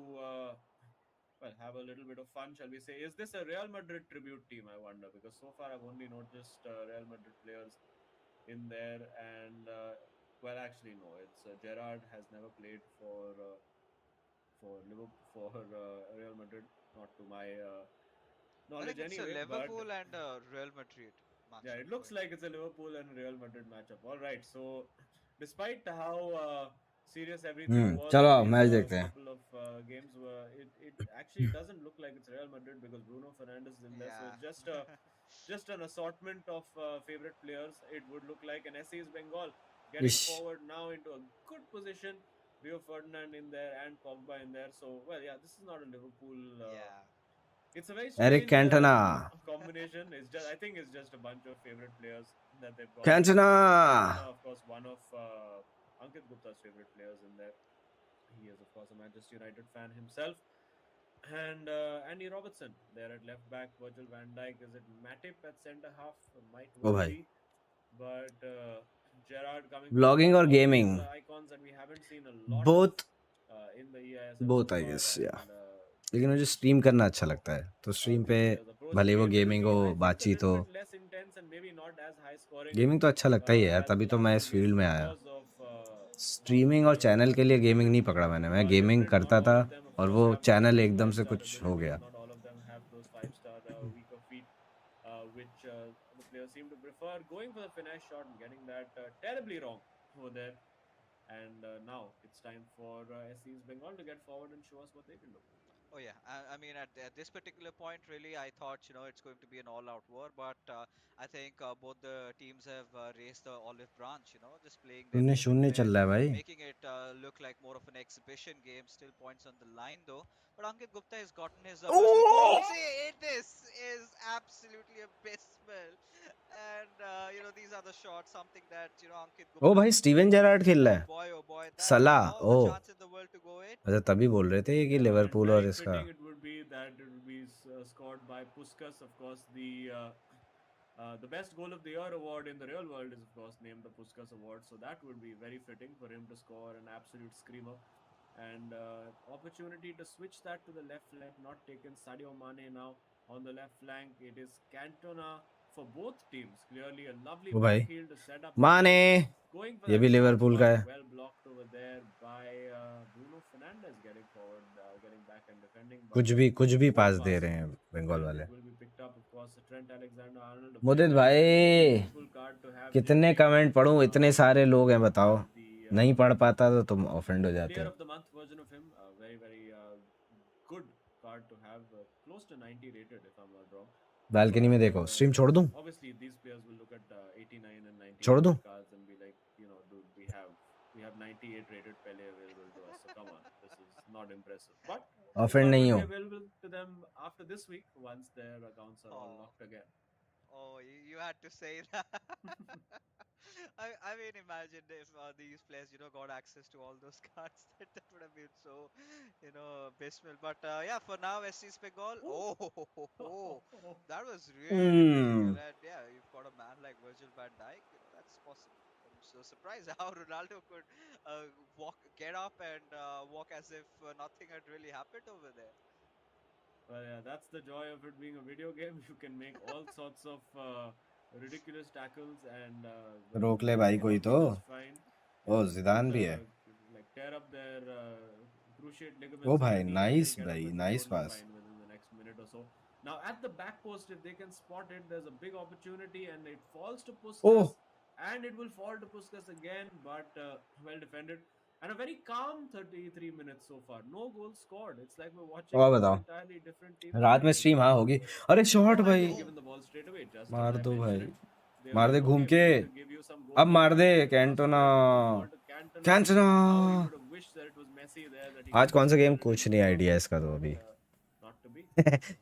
well, have a little bit of fun, shall we say. Is this a Real Madrid tribute team? I wonder, because so far I've only noticed Real Madrid players in there, and well, actually no, it's Gerard has never played for Liverpool, for Real Madrid, not to my I think knowledge it's a anyway. But Liverpool and Real Madrid yeah, matchup it looks going like on. it's a Liverpool and Real Madrid matchup. All right, so despite how serious everything was चलो in आओ these match देखते हैं. couple of games, it actually doesn't look like it's Real Madrid because Bruno Fernandes is in there. So Yeah. it's just an assortment of favorite players. It would look like an SC's Bengal getting इश. forward now into a good position. Rio Ferdinand in there and Pogba in there. So well, yeah, this is not a Liverpool. Yeah. It's a very Eric strange Cantona. combination. It's just, I think it's just a bunch of favorite players that they've got in there. Cantona. Cantona, of course, one of Ankit Gupta's favorite players in there. He is, of course, a Manchester United fan himself. And Andy Robertson there at left back. Virgil van Dijk. Is it Matip at centre half? Might ओ well भाई. be. But Gerrard coming blogging forward. और All these gaming icons that we haven't seen a lot of both. in the eISL so both I far. Guess yeah. And लेकिन मुझे stream करना अच्छा लगता है, तो स्ट्रीम these पे players approach. The भले वो game will गेमिंग be, हो I think, a बातचीत little हो. bit less intense and maybe not as high scoring gaming तो अच्छा लगता ही है यार, as तभी the तो मैं last two इस games फील्ड में आया. because of how the streaming और players चैनल are के लिए गेमिंग नहीं different. पकड़ा मैंने. मैं गेमिंग Different. Not करता था all of them, of और course, वो have those चैनल एकदम से 5-star कुछ हो abilities. गया. Not all of them have those 5-star week of feet, which the players seem to prefer. Going for the finesse shot and getting that terribly wrong over there. And now it's time for SC's Bengal to get forward and show us what they can do. Oh yeah, I mean at this particular point, really, I thought it's going to be an all-out war, but I think both the teams have raised the olive branch. Just playing their शून्य moment शून्य well, चल रहा है भाई. making it look like more of an exhibition game. Still points on the line though. But Ankit Gupta has gotten his first goal. See, this is absolutely abysmal, and these are the shots, something that Ankit ओ Gupta भाई should Steven take. Gerrard खेल रहा And है. boy, oh boy, that had सलाह. all O the chance in the world to go in. अच्छा, तभी बोल रहे थे कि Yeah, and लिवरपूल और very इसका. fitting it would be that it would be scored by Puskas. Of course, the best goal of the year award in the real world is, of course, named the Puskas Award. So that would be very fitting for him to score an absolute screamer. And opportunity to switch that to the left flank, not taken. Sadio Mane now on the left flank. It is Cantona for both teams. Clearly a lovely ओ भाई backheel to set up माने. play. Going for ये that भी shot, Liverpool का but है. well blocked over there by Bruno Fernandes getting forward, getting back and defending. But कुछ भी poor पास दे pass, रहे हैं बंगाल and वाले. it will be picked up. Of course, Trent Alexander-Arnold, a very Mudit very भाई painful card to have कितने indeed. Comment पढ़ूं, इतने सारे लोग हैं बताओ. Have the नहीं पढ़ पाता तो तुम ऑफेंड हो जाते player हो. of the month version of him, very very good card to have, close to 90 rated if I'm not wrong. Balcony में But देखो, स्ट्रीम छोड़ दूं. obviously these players will look at 89 and 90 छोड़ दूं. rated cards and be like, dude, we have 98 rated Pele available to us. So come on, this is not impressive. But this offend card नहीं will हो. be available to them after this week once their accounts are all Oh. locked again. Oh, you had to say that. I mean, imagine if these players, got access to all those cards. That would have been so, abysmal. But yeah, for now, SC's Bengal. Oh, that was really difficult. Hmm. And yeah, you've got a man like Virgil van Dijk. That's possible. I'm so surprised how Ronaldo could get up and walk as if nothing had really happened over there. Well, yeah, that's the joy of it being a video game. You can make all sorts of ridiculous tackles, and well, रोक ले they भाई will कोई all be तो. just fine. O They जिदान won't भी है. like tear up their cruciate ओ ligaments or भाई anything. They'll nice get up भाई, and be nice totally pass. fine within the next minute or so. Now at the back post, if they can spot it, there's a big opportunity, and it falls to oh. Puskas, and it will fall to Puskas again, but well defended. And a very calm 33 minutes so far. No goals scored. It's like we're watching और two बताओ. entirely different teams रात में playing right stream हाँ now. होगी. अरे shot Oh, and भाई. they've Oh, given the ball straight away, just as मार I दो mentioned भाई. it. They मार were like, दे घूम okay, के. we're going to give you some अब goals मार back they and pass Cantona. over. It will fall to Cantona. Cantona. How he would have wished that it was Messi there, that he आज could have कौन सा game, slotted it in कुछ for नहीं sure, idea इसका तो but अभी. not to be.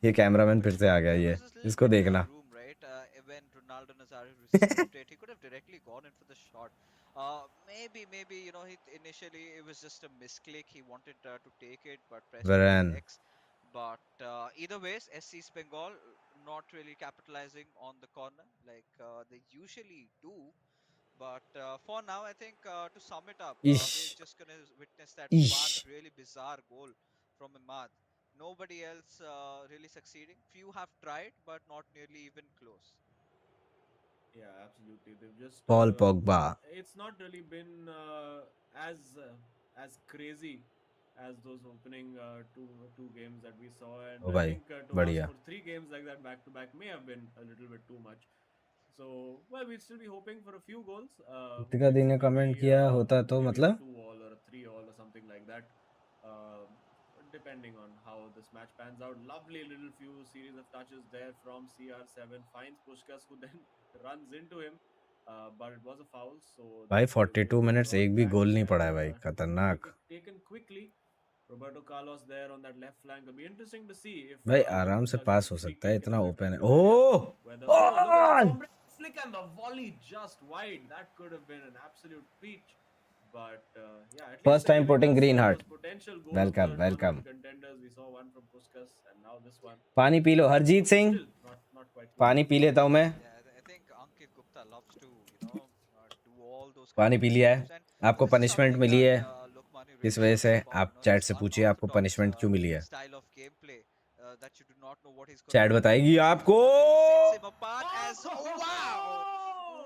ये cameraman फिर से आ गया. there ये was this little इसको bit देखना. room, right? When Ronaldo Nazario received it, he could have directly gone in for the shot. Maybe he initially it was just a misclick. He wanted to take it, but pressed on his वरन. X. But either ways, SC's Bengal not really capitalizing on the corner like they usually do. But for now, I think to sum it up, we're Ish. just gonna witness that one Ish. really bizarre goal from Imad. Nobody else really succeeding. Few have tried, but not nearly even close. Yeah, absolutely. They've just Paul Pogba. it's not really been as crazy as those opening two games that we saw, and ओ I भाई think to ask बढ़िया. for three games like that back to back may have been a little bit too much. So, well, we'd still be hoping for a few goals. Kritika the Hoping ने for comment maybe किया होता तो maybe a मतलब 2-all or a 3-all or something like that. Um Depending on how this match pans out. Lovely little few series of touches there from CR7. Finds Pushkas, who then runs into him. But it was a foul, so भाई that play was 42 going to be minutes brought एक भी back गोल नहीं पड़ा है and भाई, take खतरनाक. it taken quickly. Roberto Carlos there on that left flank. It'll be interesting to see if भाई आराम से Gupta gets पास a हो free सकता है, kick in इतना that ओपन है. particular area. Oh Whether look at this on. ombre flick and the volley just wide. That could have been an absolute peach. But yeah, at least first they're time giving putting us green those heart. potential goal of welcome the welcome. tournament contenders. We saw one from Puskas and now this one. पानी P low Harjeet So Singh. still not quite clicking. पानी P लेता हूँ मैं. Yeah, I think Ankit Gupta loves to, do all those kind पानी of पी लिया mistakes, है. and आपको this is पनिशमेंट something मिली that है. Lokmani किस really वजह loves से? about. आप चैट His से पूछिए आपको unorthodox पनिशमेंट क्यों मिली है. style of gameplay that you do not know what he's gonna chat do. बताएगी आपको. What really sets him apart as wow,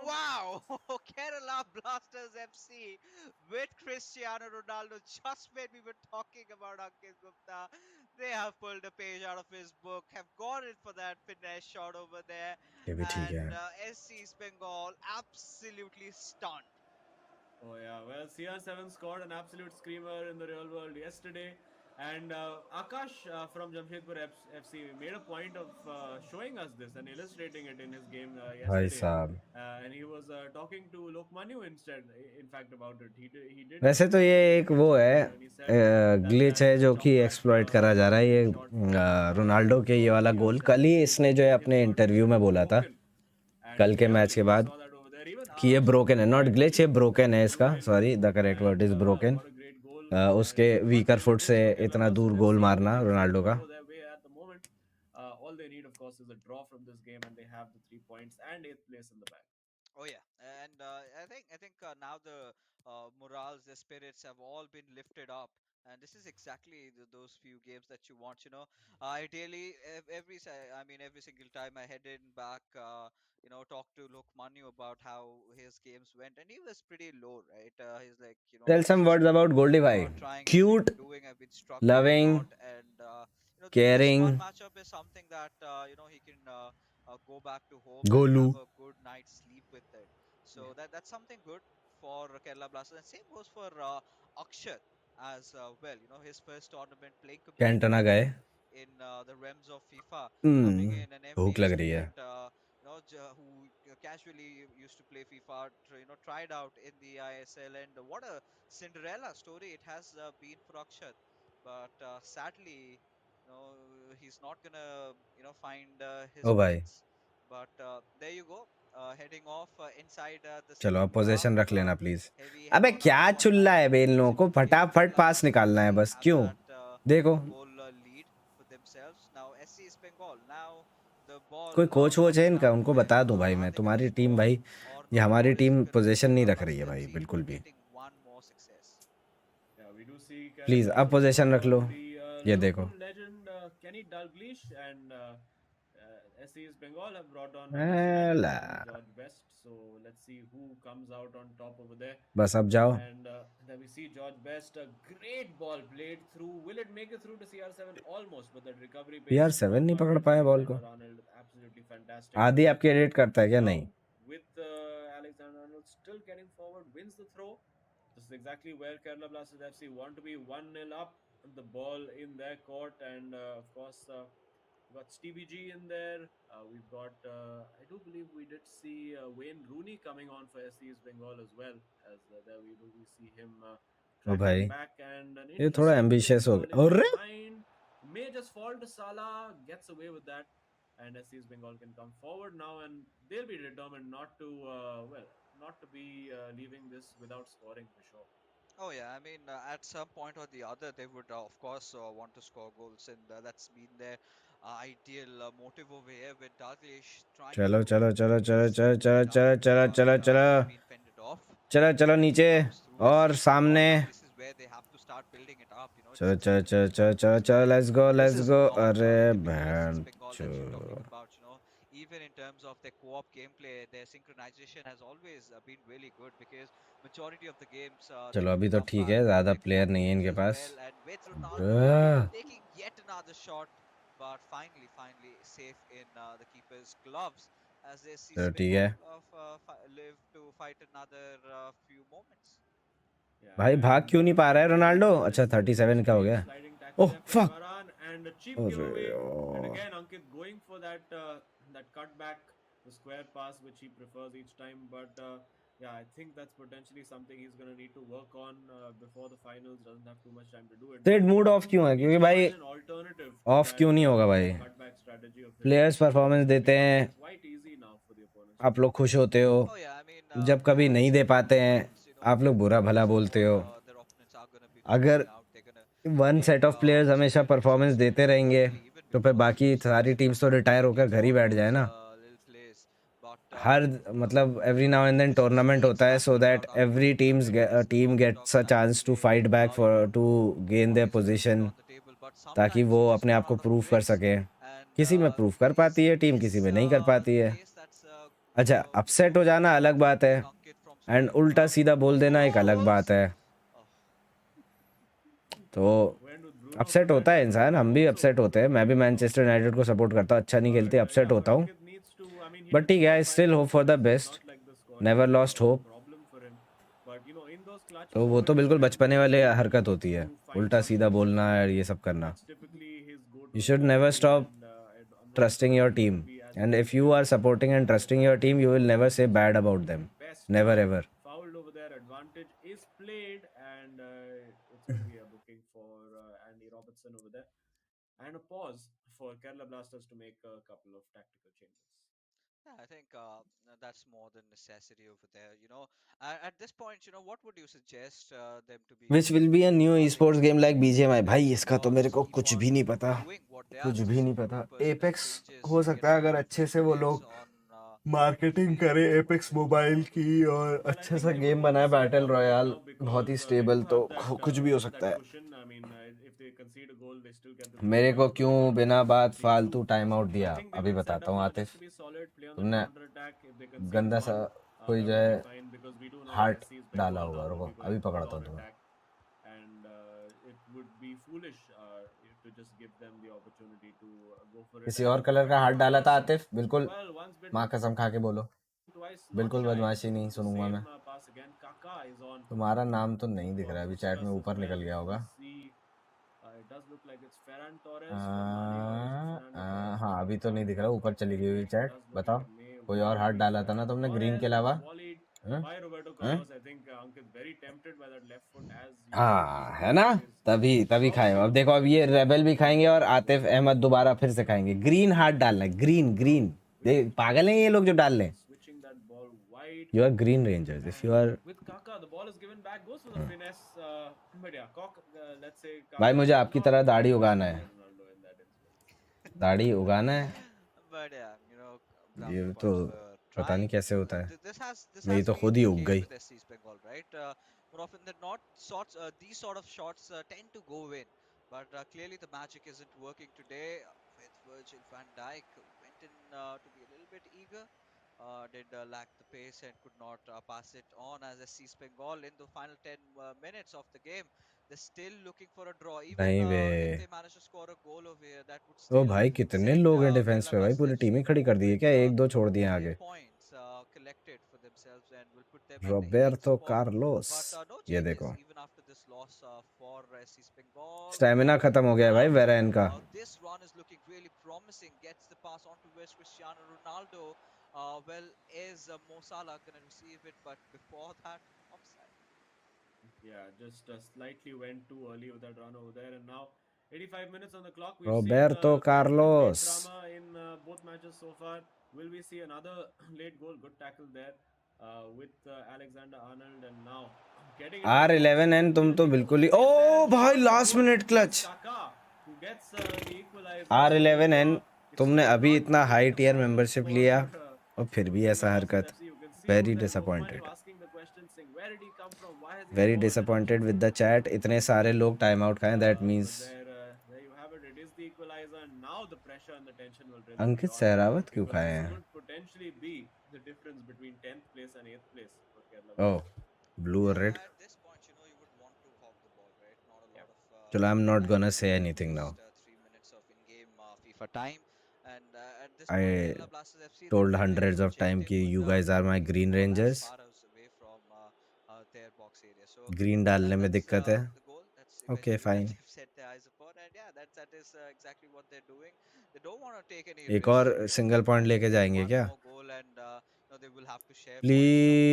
Oh! wow, Kerala Blasters FC with Cristiano Ronaldo. Just when we were talking about Ankit Gupta, they have pulled a page out of his book, have gone in for that finesse shot over there, ये भी ठीक and है. SC East Bengal absolutely stunned. Oh yeah, well, CR7 scored an absolute screamer in the real world yesterday, and Akash from Jamshedpur FC made a point of showing us this and illustrating it in his game भाई yesterday, साहब. and he was talking to Lokmanu instead, in fact, about it. He did वैसे तो ये really एक वो mention है, Lokmanu, and he said that glitch that है जो कि chop back एक्सप्लॉइट करा जा रहा है. ये shot रोनाल्डो के ये from वाला गोल कल CR7 ही FC इसने जो है made him अपने sort of इंटरव्यू में बोला था, broken. कल And के yeah, मैच के we बाद, saw that over there. Even कि ये Akash ब्रोकन है. नॉट tried ग्लिच, ये to ब्रोकन है do इसका. it. Sorry, the correct word And is broken. what a great goal. उसके And one weaker thing foot it से is for Kerala इतना दूर Blasters गोल FC, मारना things Ronaldo don't का. go their way at the moment. All they need, of course, is a draw from this game, and they have the 3 points and eighth place in the bag. Oh yeah, and I think now the morals, the spirits have all been lifted up, and this is exactly those few games that you want. Ideally, every single time I head in back, talk to Lokmanu about how his games went, and he was pretty low, right? He's like, tell it's some just words been about Goldie भाई. trying and been cute, doing. I've been struggling a loving, lot, and this caring, one matchup is something that he can go back to home and Golu. have a good night's sleep with it. So that's something good for Kerala Blasters, and same goes for Akshat as well. His first tournament playing कैंटना गए. competitively in the realms of FIFA, coming in an भूख MBA लग रही है. student, who casually used to play FIFA, tried out in the ISL, and what a Cinderella story it has been for Akshat. But sadly, he's not gonna, find his ओ भाई, wins. But there you go, heading off inside the चलो अब second half. Position रख लेना please. Heavy अबे head-on क्या action, चुल रहा है and बे इन लोगों को? using the game फटाफट plan पास निकालना है to बस. have क्यों? that देखो, goal lead for themselves. Now SC East Bengal. Now the ball कोई कोच वोच है comes इनका, down to उनको them. बता दूं भाई. Are मैं they gonna तुम्हारी टीम score भाई, or ये not? हमारी Or is it team gonna be position नहीं Kerala रख रही है Blasters भाई FC बिल्कुल भी. getting one more success? Yeah, we do see Kerala please अब Blasters पोजीशन brought रख लो. on the ये Liverpool देखो. legend Kenny Dalglish, and SC's Bengal have brought on Nasir Ali Hella. and George Best. So let's see who comes out on top over there. बस अब जाओ. And there we see George Best, a great ball played through. Will it make it through to CR7? Almost, but that recovery pace यार of 7 नहीं पकड़ पाया ball को. Alexander Arnold, absolutely fantastic. आदि आपकी एडिट करता है क्या? नहीं. Now, with Alexander Arnold still getting forward, wins the throw. This is exactly where Kerala Blasters FC want to be 1-0 up. The ball in their court, and of course, we've got Stevie G in there. We've got, I do believe we did see Wayne Rooney coming on for SC's Bengal as well. As there we see him O tracking भाई, back, and an ये थोड़ा interesting flick ambitious हो ball गया. in अरे behind. May just fall to Salah, gets away with that, and SC's Bengal can come forward now, and they'll be determined not to, not to be leaving this without scoring for sure. Oh yeah, I mean, at some point or the other, they would of course want to score goals, and that's been there ideal motive over here with Dalglish trying चलो to चलो चलो चलो just चलो pull चलो it चलो out, चलो चलो but चलो he's been fended off. चलो चलो And नीचे comes through a और sleeping ball. सामने। Now this is where they have to start building it up. You know, चलो it's चलो चलो चलो चलो चलो let's go this let's is go. not अरे the typical SC बहन Bengal that you're talking चो। about. You know, even in terms of their co-op gameplay, their synchronization has always been really good because majority of the games they चलो do अभी तो come ठीक back है, with ज़्यादा their player co-op नहीं है games इनके as pass. well. And with Ronaldo ah, taking yet another shot, but finally safe in the keeper's gloves as they see चलो ठीक है Bengal live to fight another few moments. भाई। Yeah, भाग and क्यों नहीं पा रहा है रोनाल्डो? अच्छा let's see, 37 का हो straight गया। sliding tackle oh there from fuck. Varan and a cheap अरे giveaway. And यार। again, Ankit going for that cutback, the square pass which he prefers each time. But yeah, I think that's potentially something he's gonna need to work on before the finals. Doesn't have too much time to do it, set but mood off क्यों है? needs क्योंकि to भाई find an alternative to of क्यों that नहीं होगा भाई? cutback strategy of his, players which is performance देते becoming हैं, quite easy now for the opponents to आप लोग defend. खुश होते हो। Oh yeah, I mean, जब कभी नहीं as दे every पाते हैं, defense, you know, आप लोग बुरा भला knows बोलते what हो। their opponents are gonna be अगर throwing out. They're gonna one take set of players this हमेशा opportunity to परफॉर्मेंस just देते score रहेंगे, early, even तो फिर before the बाकी game सारी starts. You टीम्स know, तो रिटायर they होकर need घर ही all बैठ जाए those ना। little plays. But हर मतलब every now and then this just tournament keeps होता है, so happening that throughout our every tournament. Everybody's team talking, gets a talking, and chance to today, fight back you for know, to gain their points will be position, on the table. But ताकि sometimes वो you just अपने run आप को out of prove कर wins, सके। and किसी में prove कर पाती है टीम, किसी में नहीं कर पाती the है। case that's अच्छा, you अपसेट know हो जाना अलग बात है, keeping Ankit from and scoring उल्टा सीधा बोल more देना एक अलग बात goals. है। Oh, तो Went with Bruno for upset that होता है shot इंसान, there हम भी also. अपसेट होते हैं। मैं भी मैनचेस्टर यूनाइटेड को सपोर्ट करता हूँ, अच्छा नहीं खेलते, But अपसेट yeah, what होता हूँ। Ankit needs to, I mean, he but did ठीक है, score I five still hope goals for the today, so it's best. not like the scoring never was lost a hope. problem for him. But you know, in those तो clutch वो तो moments बिल्कुल when बचपने वाले he हरकत needs होती है, to find उल्टा सीधा something बोलना extra, और ये सब करना। that's typically his You go-to should never strategy. stop And I'm not trusting sure your he's going to team. be as And if effective you are in that supporting and this trusting your time. team, you will never say bad about At them. best, Never ever. fouled over there. Advantage is played, and it's going to be a booking for Andy Robertson over there, and a pause for Kerala Blasters to make a couple of tactical changes. yeah, I think that's more than necessity over there. You know, at this point, you know, what would you suggest them to be Which doing? will be a new They esports could game like do BGMI। nothing भाई इसका तो but मेरे just को keep कुछ on भी नहीं पता, doing what they are कुछ भी supposed नहीं to do. पता। Personnel एपेक्स changes, हो bringing सकता है on अगर new अच्छे से वो players लोग on मार्केटिंग midfield. करे That's what apex will be mobile good. की, और Well, I अच्छे think सा they would game want to बनाए see battle top four royal, now बहुत ही because they स्टेबल, do तो have that कुछ भी हो सकता that है। cushion. I mean, if they concede a goal, they still get the मेरे को 3 points, but क्यों they can't बिना lose बात 3-2. फालतू टाइम आउट So I दिया, think they अभी will set बताता up हूँ now just Atif. to be solid, play on the तुमने counter attack. If they concede गंदा सा one, कोई that जो would है be fine because we do know that heart SC's डाला Bengal now होगा, will रुको be अभी going full पकड़ता on हूँ तुम्हें। attack, and it would be foolish to just give them the opportunity to go for it. किसी और And colour का हार्ट Paytm, of डाला था course, आतिफ? बिल्कुल well, once माँ bitten, कसम खा के बोलो, twice, not बिल्कुल shy बदमाशी to नहीं do the सुनूंगा मैं। same pass again. Kaka is on तुम्हारा नाम तो नहीं दिख for रहा है अभी, चैट में Puskas as ऊपर well. निकल गया होगा। Let's see. It does look like it's Ferran Torres from Mane, or is it Fernando Torres? हाँ अभी तो नहीं दिख रहा, ऊपर चली गई हुई It चैट। does look बताओ, like it may कोई और well हार्ट be डाला था ना Ferran तुमने ग्रीन के Torres, अलावा? volleyed हैं? by Roberto हैं? Carlos. I think Ankit very tempted by that left foot, as usual he हाँ है goes ना, for his तभी तभी खाए। probably अब the देखो, अब most ये रेबल भी खाएंगे और dangerous Atif goal Ahmad of दोबारा फिर this से खाएंगे। tournament. ग्रीन हार्ट डालना है, ग्रीन ग्रीन। With पागल हैं ये लोग जो डाल लें। switching that ball wide. You are green rangers if you And are. with Kaka, the ball is given back, goes for the finesse. But yeah, let's say भाई Kaka मुझे did आपकी not तरह get दाढ़ी trusted उगाना by है, Ronaldo in that instance. दाढ़ी उगाना है। But yeah, you know, brownie ये तो points for पता नहीं trying. कैसे होता है, This मेरी has तो been खुद ही the उग case गई। with SC's Bengal, right? More often than not, these sort of shots tend to go in. But clearly the magic isn't working today with Virgil van Dijk. Went in to be a little bit eager. Did lack the pace and could not pass it on as SC's Bengal in the final 10 minutes of the game. They're still looking for a draw. Even नहीं बे। if they manage to score a goal over here, that would O still भाई कितने send लोग हैं defence Kerala पे भाई, पूरी Blasters team ही खड़ी कर home दी है with क्या? एक दो छोड़ दिए 3 आगे। points collected for themselves and will put them at the 8th Roberto spot. Carlos, But no ये changes देखो even after this loss for SC Bengal. Stamina खत्म हो गया है भाई Now, वेरेन का। this run is looking really promising. Gets the pass on towards Cristiano Ronaldo. Well, is Mo Salah going to receive it? But before that, offside. Yeah, just slightly went too early with that run over there. And now 85 minutes on the clock. We've seen Roberto quite a bit of late Carlos. drama in both matches so far. Will we see another late goal? Good tackle there with Alexander Arnold. And now getting into the box R11N तुम तो immediately. Goes for बिल्कुल the ही, pace there ओ and भाई shot on last goal. Minute Here's clutch. Kaka, who gets the equalizer. R11N It's तुमने still अभी not इतना yet high the tier final membership for लिया और फिर भी Kerala ऐसा Blasters हरकत. FC. You can see very over there Lokmanu disappointed. asking the question, saying, "Where did he come from? Why has he very scored?" And I'm disappointed sure with the chat. इतने सारे लोग time out खाएं. That but means there you have it. It is the equalizer, and now the pressure and the tension will really be Ankit on Sehrawat क्यों because खाए this हैं? could potentially be the difference between 10th place and 8th place for Kerala oh, Blasters. Blue और Yeah, red. at this point, you would want to hog the ball, right? Not a Yep. lot of चलो, I am not time gonna say left. Anything now. Just 3 minutes of in-game FIFA time, and at this point, I Kerala Blasters FC, their told primary hundreds of time objective कि would you guys are be my to green fall as rangers. far as away from their box area. So green yeah, डालने में that's दिक्कत है. the goal. That's okay, eventually that fine. they've set their eyes upon, and yeah, that is exactly what they're doing. They don't want to take any एक risks और here. Single They point want to लेके get जाएंगे one क्या? more goal, and they will have to share points, something that they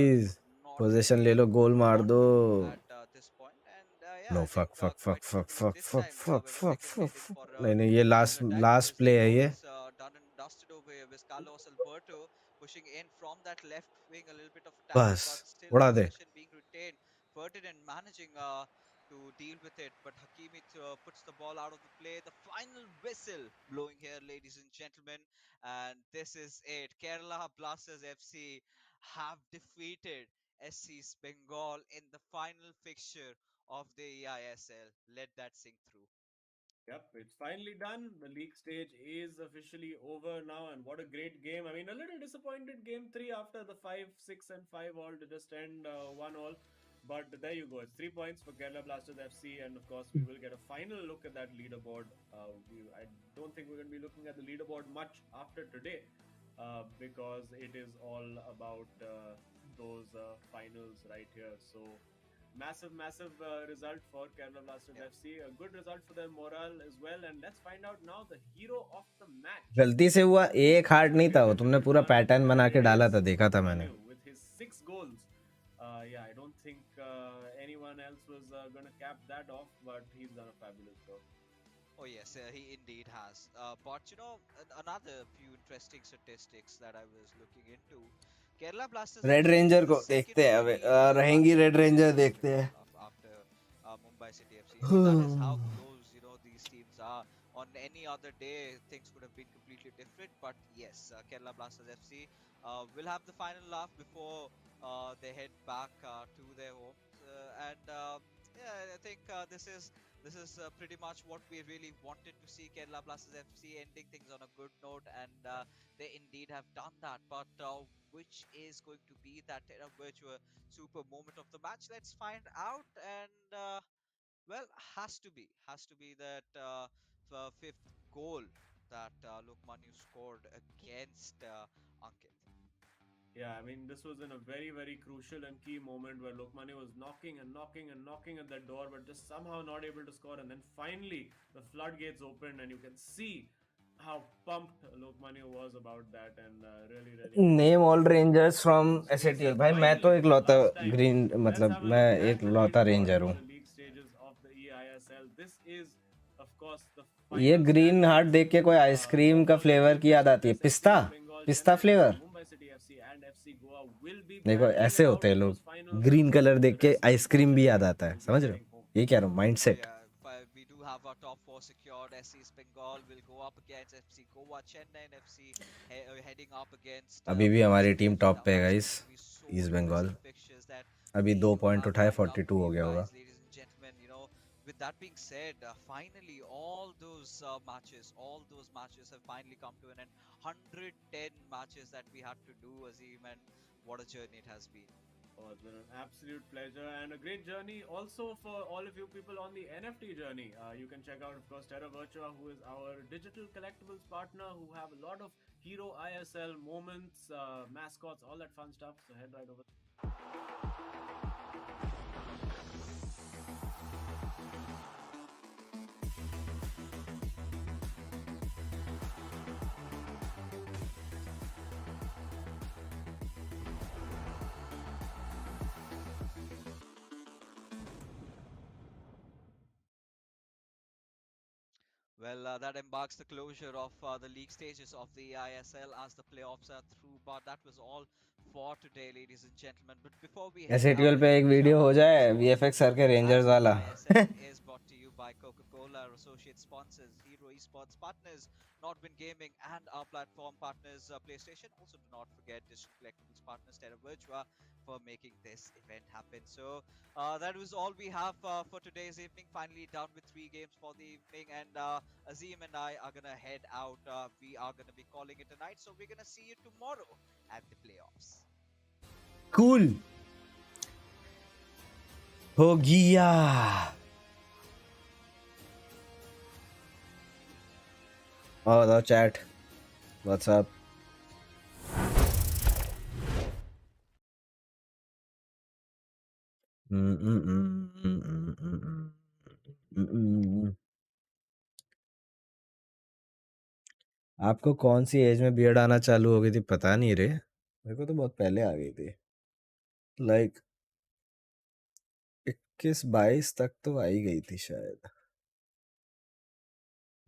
please would not position ले really लो, गोल मार want दो. to do at this point. And yeah, no, I think fuck fuck fuck quite fuck simply fuck this fuck time, fuck when the fuck second fuck headed fuck. for नहीं नहीं, ये counter last attack, last because the play है goal ये. is done and dusted over here with Carlos Alberto pushing in from that left wing, a little bit of attack, बस but still उड़ा दे. possession being retained. Ferdinand managing to deal with it, but Hakimi puts the ball out of the play. The final whistle blowing here, ladies and gentlemen, and this is it. Kerala Blasters FC have defeated SC Bengal in the final fixture of the eISL. Let that sink through. Yep, it's finally done. The league stage is officially over now, and what a great game. I mean, a little disappointed game three after the 5, 6, and 5 all to just end 1 all. But there you go. It's 3 points for Kerala Blasters FC, and of course, we will get a final look at that leaderboard. I don't think we're going to be looking at the leaderboard much after today because it is all about those finals right here. So, massive result for Kerala Blasters Yeah. FC. A good result for their morale as well. And let's find out now the hero of the match. गलती से हुआ, एक heart नहीं था वो. तुमने पूरा One, pattern बना and के it डाला is था, देखा था मैंने. Lokmanu with his 6 goals. Yeah, I don't think anyone else was going to cap that off, but he's done a fabulous job. Oh yes, he indeed has. But another few interesting statistics that I was looking into. Kerala Blasters red FC is ranger the को second देखते हैं only अबे. team in the रहेंगी bunch red to ranger, score देखते हैं. after Mumbai City FC. That is how close these teams are. On any other day, things could have been completely different. But yes, Kerala Blasters FC will have the final laugh before they head back to their homes. And yeah, I think this is pretty much what we really wanted to see. Kerala Blasters FC ending things on a good note, and they indeed have done that. But which is going to be that virtual super moment of the match? Let's find out. And well, has to be that fifth goal that Lokmanu scored against Ankit. Yeah, I mean, this was in a very crucial and key moment where Lokmani was knocking and knocking and knocking at that door, but just somehow not able to score. And then finally, the floodgates opened, and you can see how pumped Lokmani was about that, and really made name sure all that rangers from was एसएटीएल. facing भाई मैं तो finally एक for the लौता last time. Green, Let's मतलब have a मैं look एक at the लौता leaderboard ranger for हूँ. the league stages of the eISL. This is, of course, the ये final green heart standings. देख के कोई आइसक्रीम का Four फ्लेवर की teams याद in आती है. this: पिस्ता. SC Bengal, पिस्ता Chennai FC, flavour. Mumbai City FC, and FC Goa will be देखो, battling ऐसे it out होते हैं in लोग. those finals, and green of course, colour the देख के rest, आइसक्रीम भी याद unfortunately, आता है. will be समझ रहे heading हो? home. ये कह रहा हूँ, Oh mindset. yeah, we do have our top four secured. SC Bengal will go up against FC Goa, Chennai and FC heading up against अभी भी Mumbai हमारी City team FC. Top Now पे है that's guys. going to be so East Bengal interesting fixtures that अभी we 2 do point have उठाए, lined up 42 for हो you गया होगा. guys, ladies and gentlemen. With that being said, finally all those matches have finally come to an end. 110 matches that we had to do, Azim, and what a journey it has been. Oh, it's been an absolute pleasure and a great journey also for all of you people on the NFT journey. You can check out, of course, Terra Virtua, who is our digital collectibles partner, who have a lot of hero ISL moments, mascots, all that fun stuff. So head right over. Well, that embarks the closure of the league stages of the ISL as the playoffs are through. But that was all for today, ladies and gentlemen. But before we head out, एसएटीएल पे a एक quick shout video out हो to our जाए VFX sponsors sir के rangers as the वाला. ISL is brought to you by Coca-Cola. our associate sponsors, Hero Esports partners, Nordwind Gaming, and our platform partners, PlayStation. Also, do not forget Digital Collectibles partners, Terra Virtua, for making this event happen. So, that was all we have for today's evening. Finally, done with 3 games for the evening, and Azim and I are gonna head out. We are gonna be calling it a night, so we're gonna see you tomorrow at the playoffs. Cool. हो गया. Oh, the chat. What's up? आपको कौन सी as में beard आना चालू हो गई थी पता नहीं रे. मेरे को तो बहुत पहले आ गई थी. लाइक 21-22 तक तो आ ही गई थी शायद.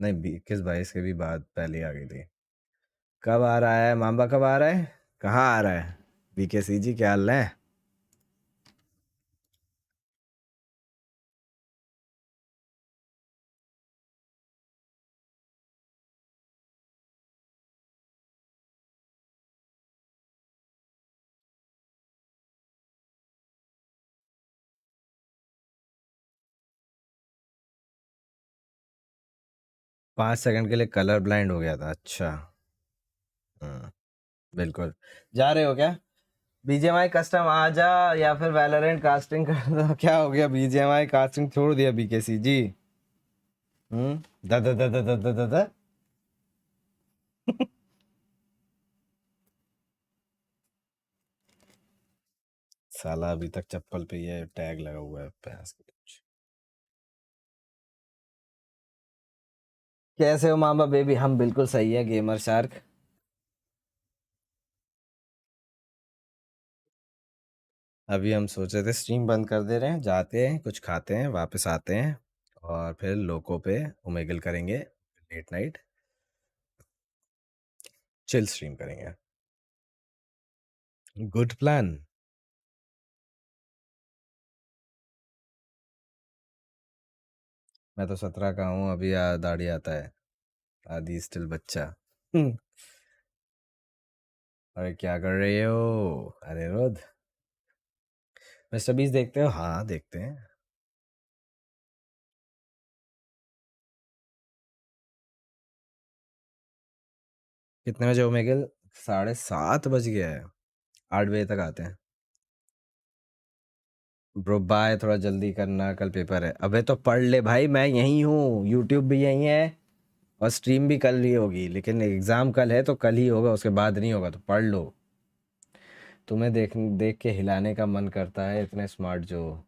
नहीं, 21-22 के भी बाद पहले आ गई थी. कब आ रहा है माम्बा? कब आ रहा है? कहाँ आ रहा है? बीकेसी जी क्या हाल है? 5 सेकंड के लिए कलर ब्लाइंड हो गया था. अच्छा. बिल्कुल. जा रहे हो क्या? बीजीएमआई कस्टम आ जा या फिर वैलोरेंट कास्टिंग कर दो. क्या हो गया? बीजीएमआई कास्टिंग छोड़ दिया BKC ji. The the the the the the the the. साला अभी तक चप्पल पे ये टैग लगा हुआ है पैस के कुछ. कैसे हो मामा बेबी? हम बिल्कुल सही है गेमर शार्क. अभी हम सोच रहे थे स्ट्रीम बंद कर दे रहे हैं, जाते हैं कुछ खाते हैं, वापस आते हैं और फिर लोको पे ओमेगल करेंगे. लेट नाइट चिल स्ट्रीम करेंगे. Good plan. मैं तो 17 का हूँ अभी. दाढ़ी आता है. आदि स्टिल बच्चा. अरे क्या कर रहे हो अनिरुद्ध? मिस्टर बीस देखते हो? हाँ देखते हैं. कितने बजे ओमेगल? 7:30 बज गया है. 8 बजे तक आते हैं. Bro bye. थोड़ा जल्दी करना, कल पेपर है. अबे तो पढ़ ले भाई, मैं यहीं हूँ, यूट्यूब भी यहीं है और स्ट्रीम भी कल ही होगी. लेकिन एग्ज़ाम कल है तो कल ही होगा, उसके बाद नहीं होगा. तो पढ़ लो. तुम्हें देख देख के हिलाने का मन करता है, इतने स्मार्ट जो हो.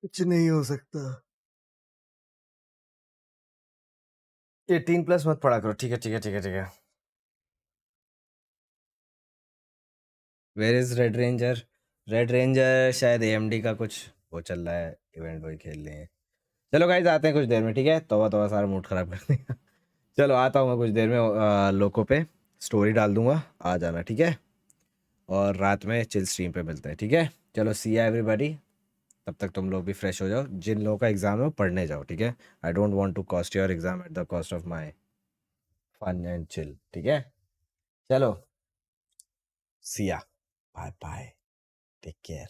कुछ नहीं हो सकता. 18+ मत पढ़ा करो. ठीक है ठीक है ठीक है ठीक है. Where is red ranger? Red ranger शायद एएमडी का कुछ वो चल रहा है इवेंट, वही खेल रहे हैं. चलो गाइस आते हैं कुछ देर में. ठीक है. तवा तवा सारा मूड खराब कर दिया. चलो आता हूँ मैं कुछ देर में. लोको पे स्टोरी डाल दूंगा, आ जाना. ठीक है. और रात में चिल स्ट्रीम पे मिलते हैं. ठीक है. चलो सी या एवरीबॉडी. तब तक तुम लोग भी फ्रेश हो जाओ. जिन लोगों का एग्जाम है वो पढ़ने जाओ. ठीक है. I don't want to cost your exam at the cost of my fun and chill. ठीक है. चलो. See ya. Bye bye. Take care.